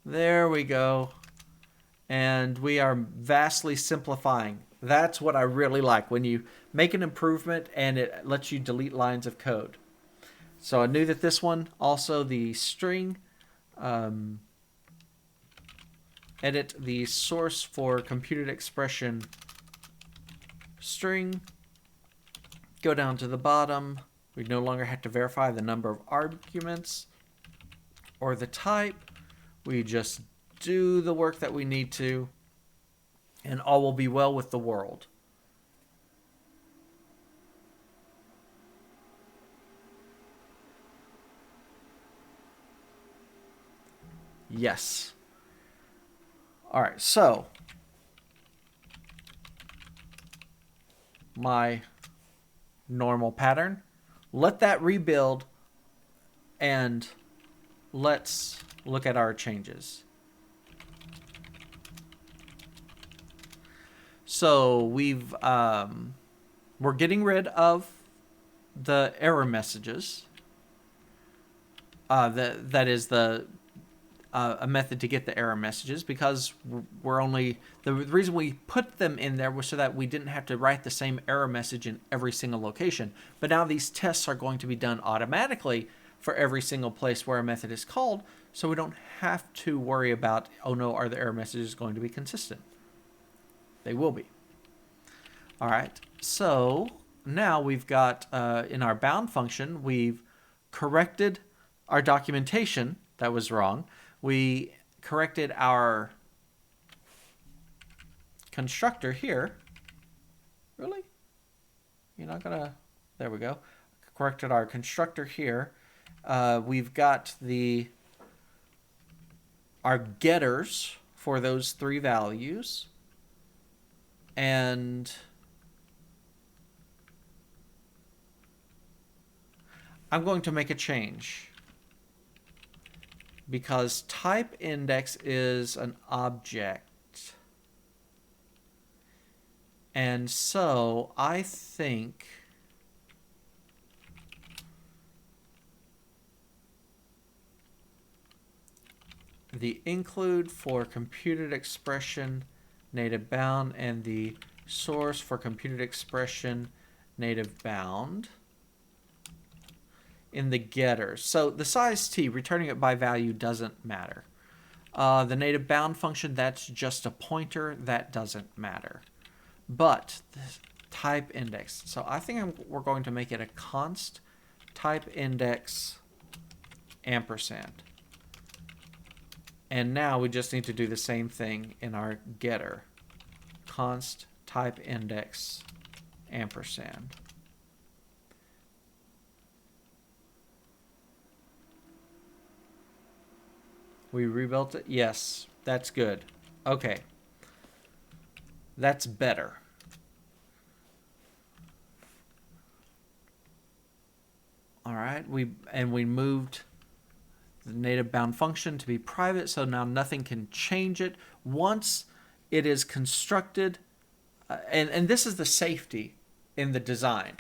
There we go. And we are vastly simplifying. That's what I really like, when you make an improvement and it lets you delete lines of code. So I knew that this one, also the string, edit the source for computed expression string, go down to the bottom. We no longer have to verify the number of arguments or the type. We just do the work that we need to, and all will be well with the world. Yes. All right, so my normal pattern, let that rebuild, and let's look at our changes. So we're getting rid of the error messages. That is a method to get the error messages, because the reason we put them in there was so that we didn't have to write the same error message in every single location. But now these tests are going to be done automatically for every single place where a method is called, so we don't have to worry about, oh no, are the error messages going to be consistent? They will be. All right, so now we've got, in our bound function, we've corrected our documentation that was wrong. We corrected our constructor here. Really? You're not gonna, there we go. Corrected our constructor here. We've got our getters for those three values. And I'm going to make a change, because type index is an object. And so I think the include for computed expression native bound and the source for computed expression native bound in the getter. So the size t, returning it by value, doesn't matter. The native bound function, that's just a pointer, that doesn't matter. But the type index, so I think we're going to make it a const type index ampersand. And now we just need to do the same thing in our getter. Const type index ampersand. We rebuilt it? Yes, that's good. Okay. That's better. All right, we moved the native bound function to be private, so now nothing can change it. Once it is constructed, and this is the safety in the design.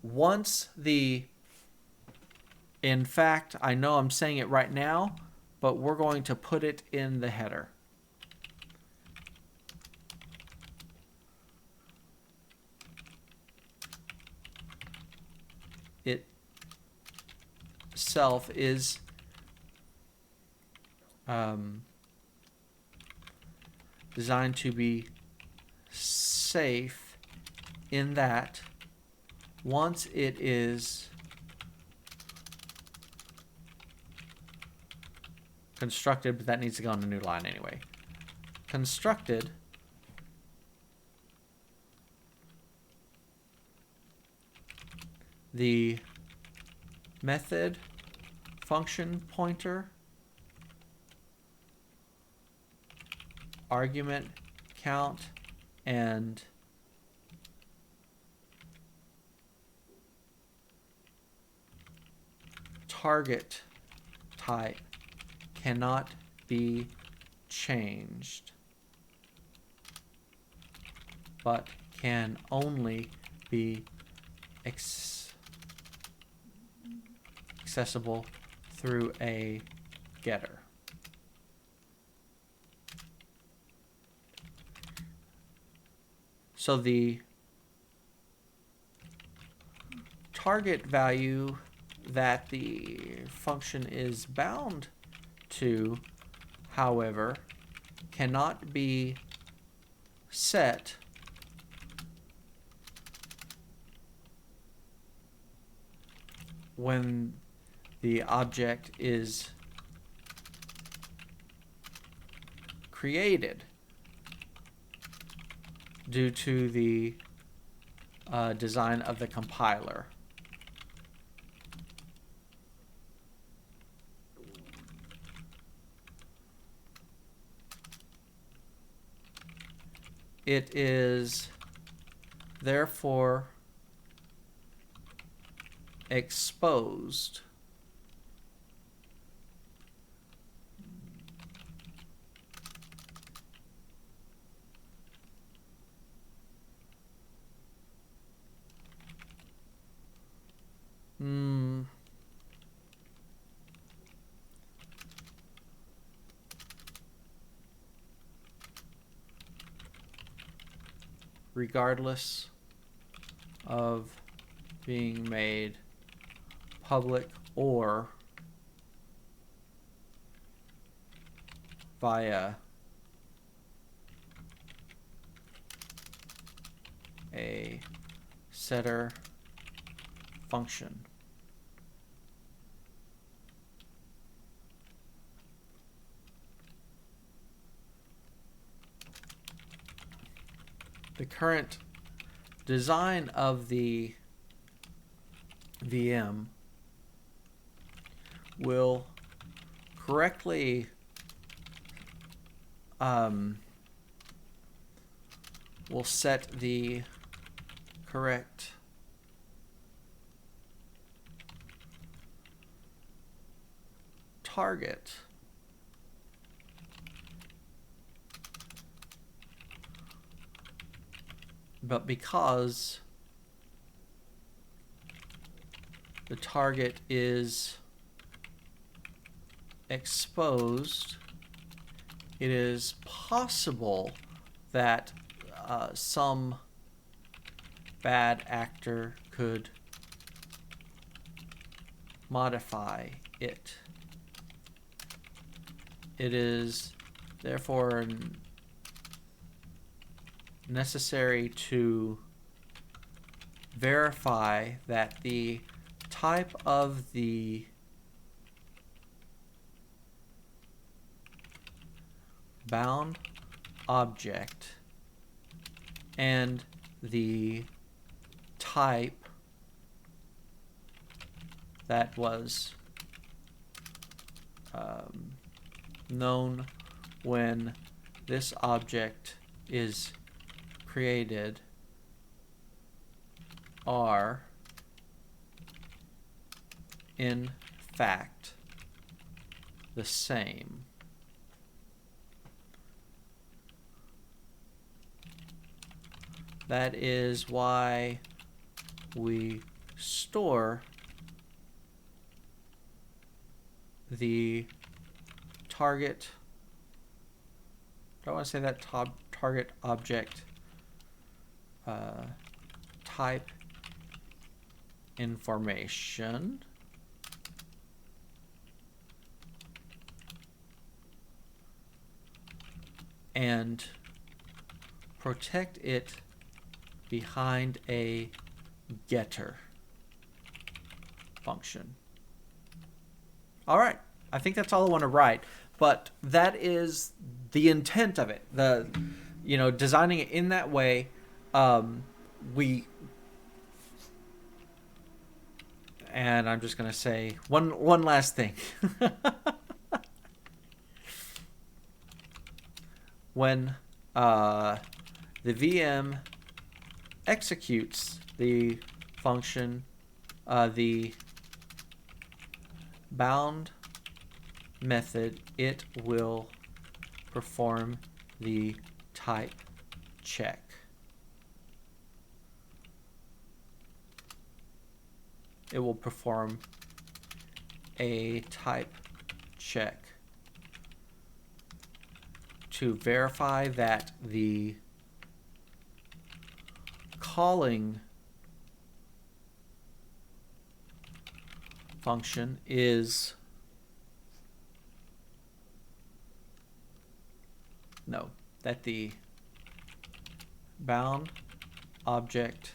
Once in fact, I know I'm saying it right now, but we're going to put it in the header. Itself is designed to be safe in that once it is constructed, but that needs to go on a new line anyway. Constructed, the method function pointer argument count and target type cannot be changed, but can only be accessible through a getter. So the target value that the function is bound to, however, cannot be set when the object is created due to the design of the compiler. It is therefore exposed regardless of being made public or via a setter function. The current design of the VM will correctly will set the correct target but because the target is exposed, it is possible that some bad actor could modify it. It is therefore necessary to verify that the type of the bound object and the type that was known when this object is created are in fact the same. That is why we store the target, do I want to say that target object type information and protect it behind a getter function. All right, I think that's all I want to write, but that is the intent of it. Designing it in that way, and I'm just going to say one last thing. When the VM executes the function, the bound method, it will perform the type check. It will perform a type check to verify that the calling function is that the bound object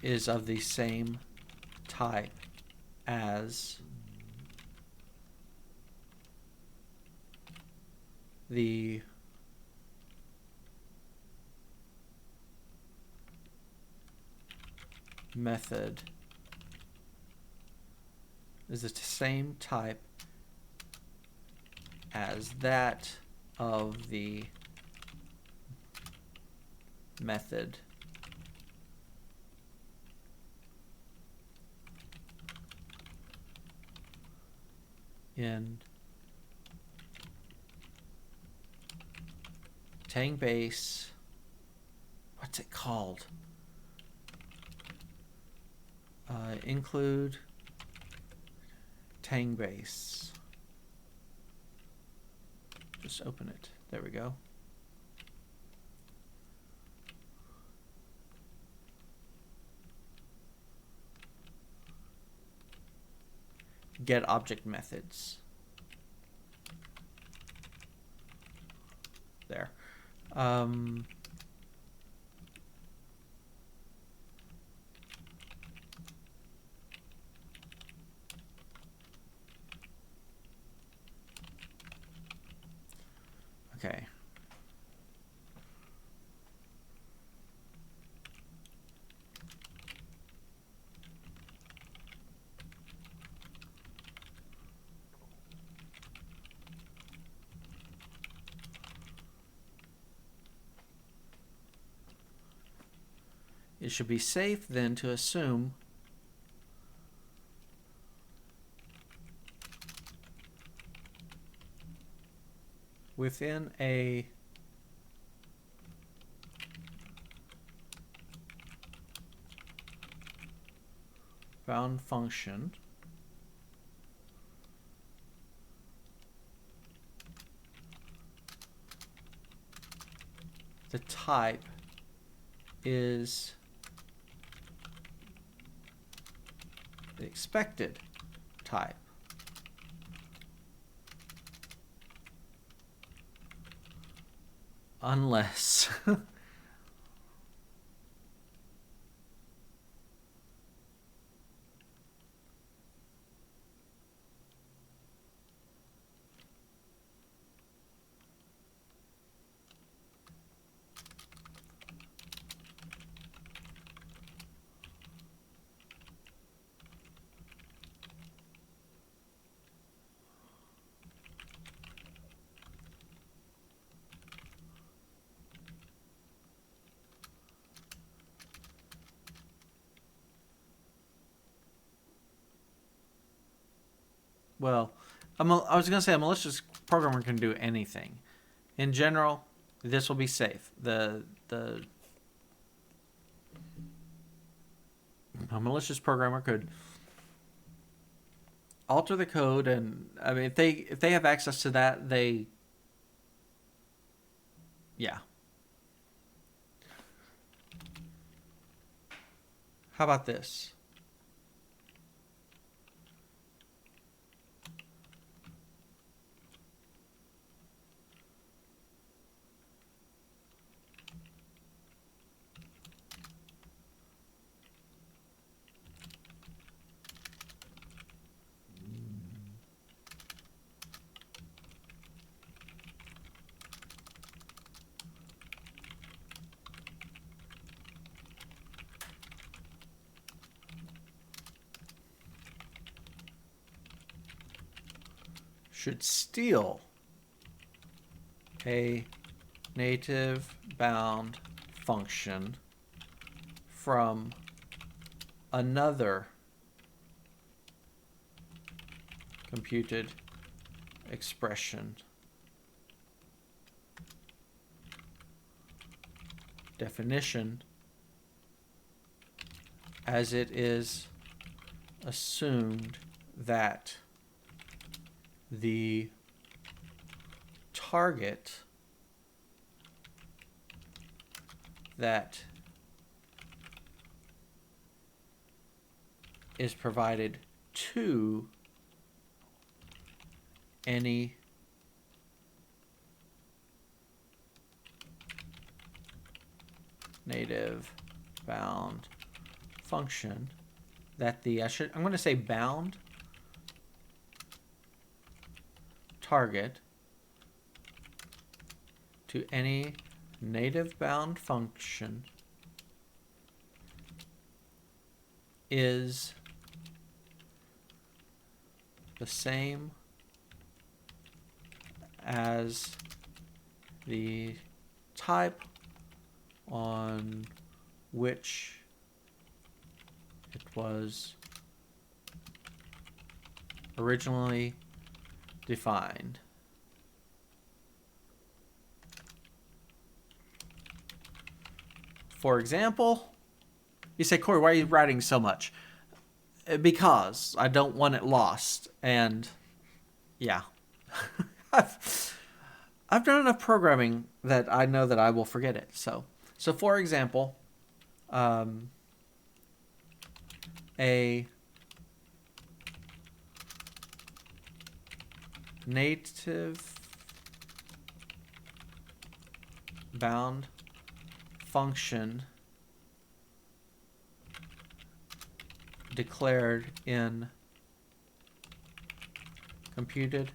is of the same type as the method is the same type as that of the method in Tang base. What's it called? Include Tang base. Just open it. There we go. Get object methods. There. Okay. It should be safe then to assume within a bound function the type is the expected type. Unless well, I was going to say a malicious programmer can do anything. In general, this will be safe. A malicious programmer could alter the code, and I mean, if they have access to that, yeah. How about this? Should steal a native bound function from another computed expression. Definition, as it is assumed that the target that is provided to any native bound function that I'm going to say bound target to any native bound function is the same as the type on which it was originally defined. For example, you say, Corey, why are you writing so much? Because I don't want it lost. And yeah, I've done enough programming that I know that I will forget it. So for example, a native bound function declared in computed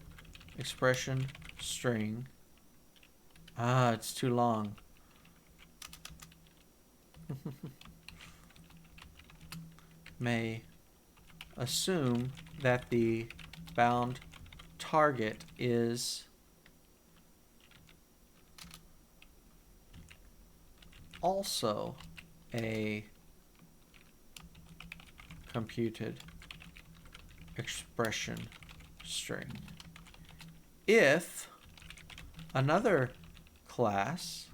expression string. It's too long. May assume that the bound target is also a computed expression string. If another class,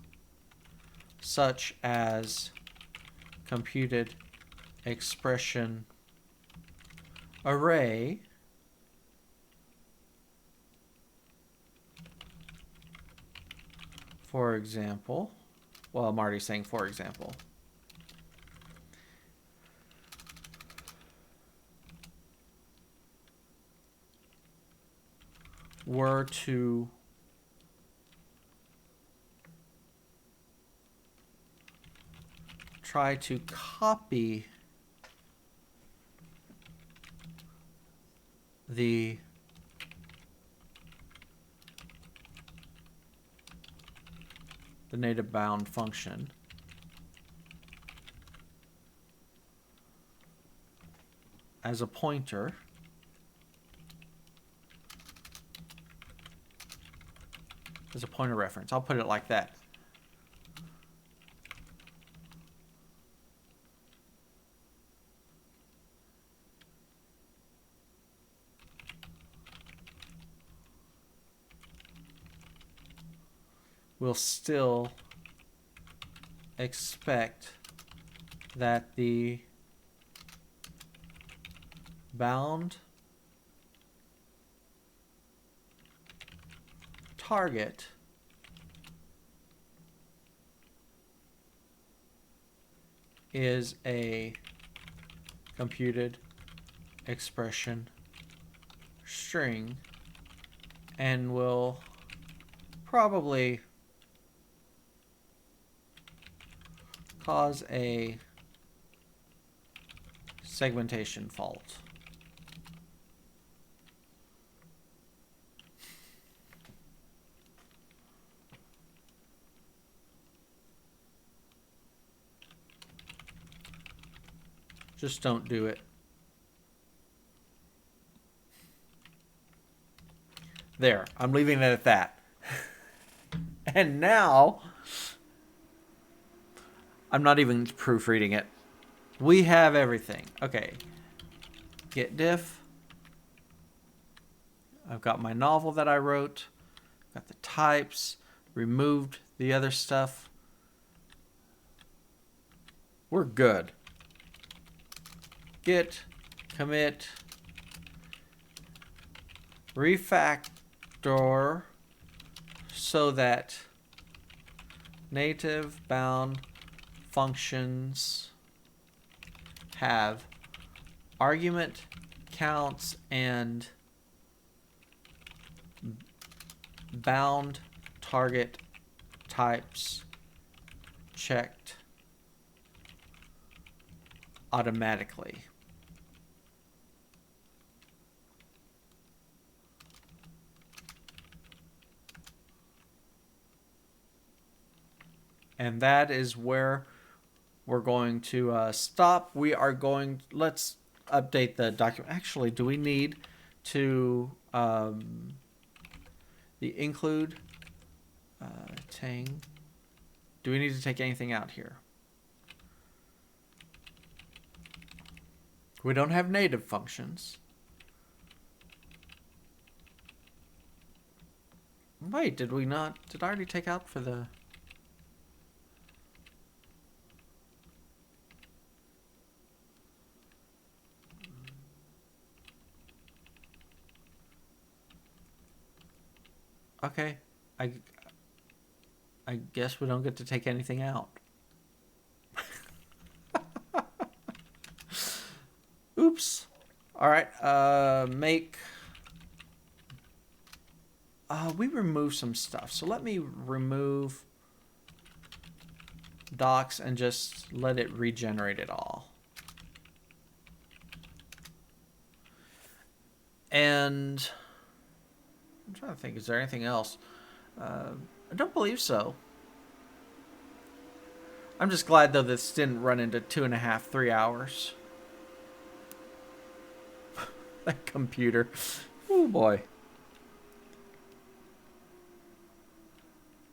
such as computed expression array, for example, well, I'm already saying for example, were to try to copy the native bound function as a pointer, as a pointer reference. I'll put it like that. we'll still expect that the bound target is a computed expression string, and will probably cause a segmentation fault. Just don't do it. There, I'm leaving it at that. And now, I'm not even proofreading it. We have everything. Okay. Git diff. I've got my novel that I wrote. Got the types. Removed the other stuff. We're good. Git commit refactor so that native bound functions have argument counts and bound target types checked automatically. And that is where we're going to stop. We are going, let's update the document. Actually, do we need to the include Tang? Do we need to take anything out here? We don't have native functions. Wait, did we not? Did I already take out for the... Okay, I guess we don't get to take anything out. Oops. All right, make... we removed some stuff. So let me remove docs and just let it regenerate it all. And... I'm trying to think, is there anything else? I don't believe so. I'm just glad, though, this didn't run into 2.5, 3 hours. That computer. Oh, boy.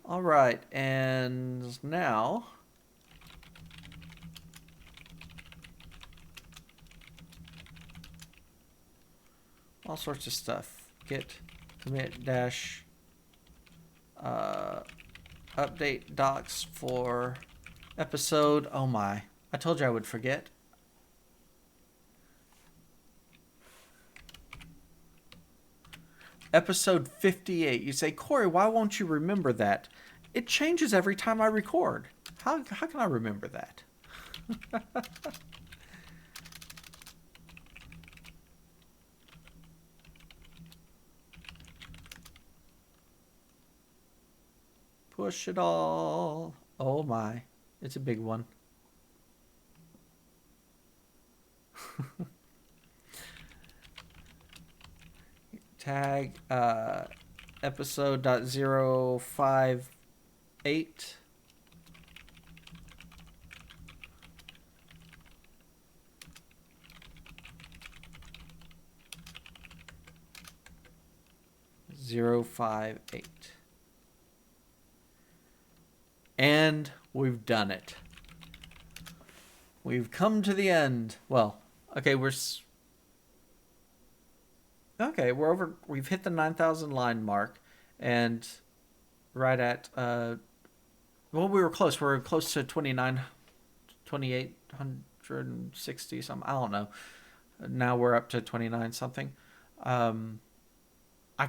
All right, and now... all sorts of stuff. Git commit dash update docs for episode. Oh my, I told you I would forget. Episode 58. You say, Corey, why won't you remember that? It changes every time I record. How can I remember that? Push it all. Oh my. It's a big one. Tag episode.058. Zero 5 8. And we've done it. We've come to the end. Well, okay, we're over. We've hit the 9,000 line mark, and right at, well, we were close. We were close to 2,860 something. I don't know. Now we're up to 29 something. I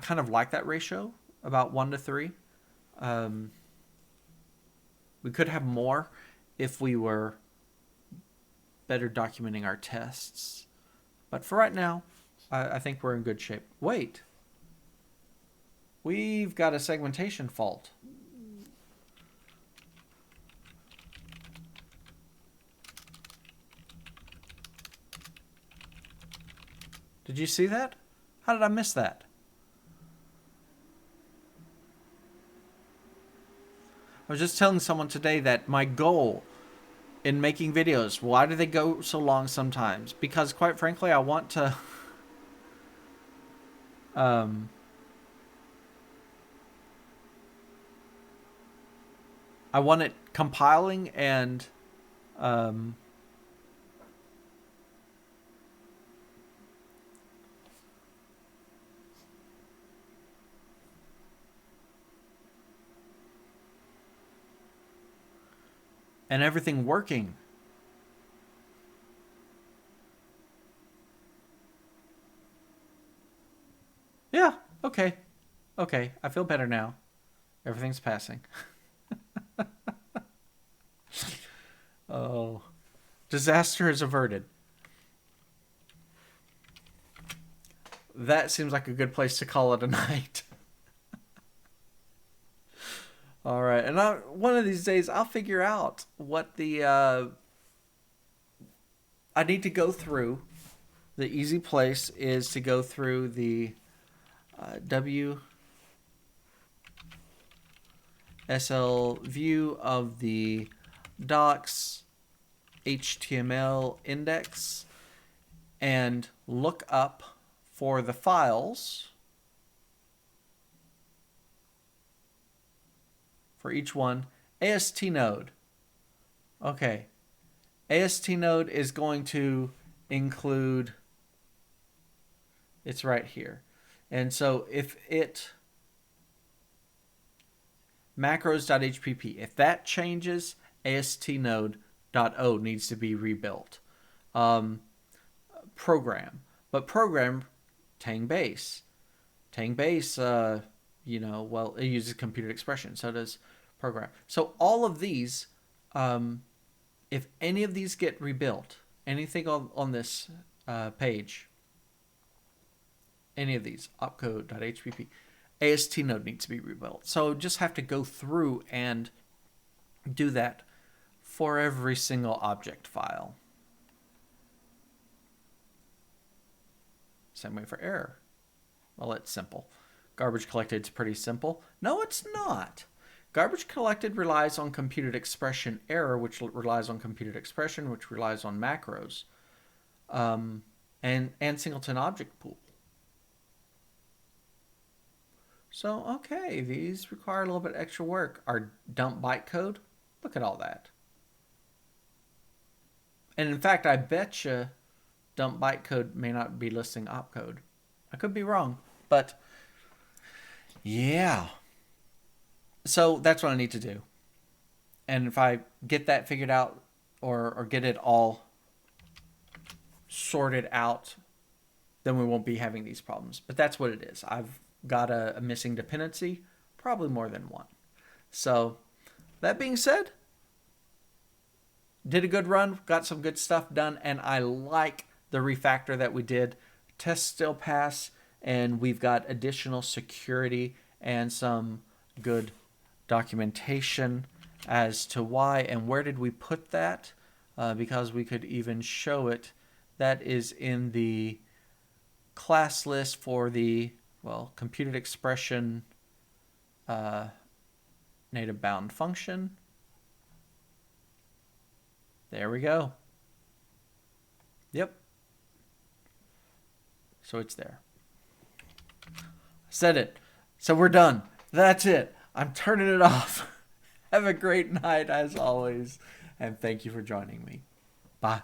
kind of like that ratio, about 1 to 3. We could have more if we were better documenting our tests. But for right now, I think we're in good shape. Wait. We've got a segmentation fault. Did you see that? How did I miss that? I was just telling someone today that my goal in making videos, why do they go so long sometimes? Because quite frankly, I want to I want it compiling and everything working. Yeah, okay. Okay, I feel better now. Everything's passing. Oh, disaster is averted. That seems like a good place to call it a night. All right, and one of these days I'll figure out what the I need to go through. The easy place is to go through the WSL view of the docs HTML index and look up for the files for each one. AST node. Okay. AST node is going to include, it's right here. And so if it macros.hpp, if that changes, AST node.o needs to be rebuilt. Program. But program Tang base. Tang base, you know, well, it uses computed expression. So does program. So all of these, if any of these get rebuilt, anything on this page, any of these, opcode.hpp, AST node needs to be rebuilt. So just have to go through and do that for every single object file. Same way for error. Well, it's simple. Garbage collected is pretty simple. No, it's not. Garbage collected relies on computed expression error, which relies on computed expression, which relies on macros, and singleton object pool. So, okay, these require a little bit extra work. Our dump bytecode, look at all that. And in fact, I bet you dump bytecode may not be listing opcode. I could be wrong, but yeah. So that's what I need to do. And if I get that figured out or get it all sorted out, then we won't be having these problems. But that's what it is. I've got a missing dependency, probably more than one. So that being said, did a good run, got some good stuff done, and I like the refactor that we did. Tests still pass, and we've got additional security and some good documentation as to why and where did we put that, because we could even show it. That is in the class list for the, well, computed expression native bound function. There we go. Yep. So it's there. Said it. So we're done. That's it. I'm turning it off. Have a great night as always. And thank you for joining me. Bye.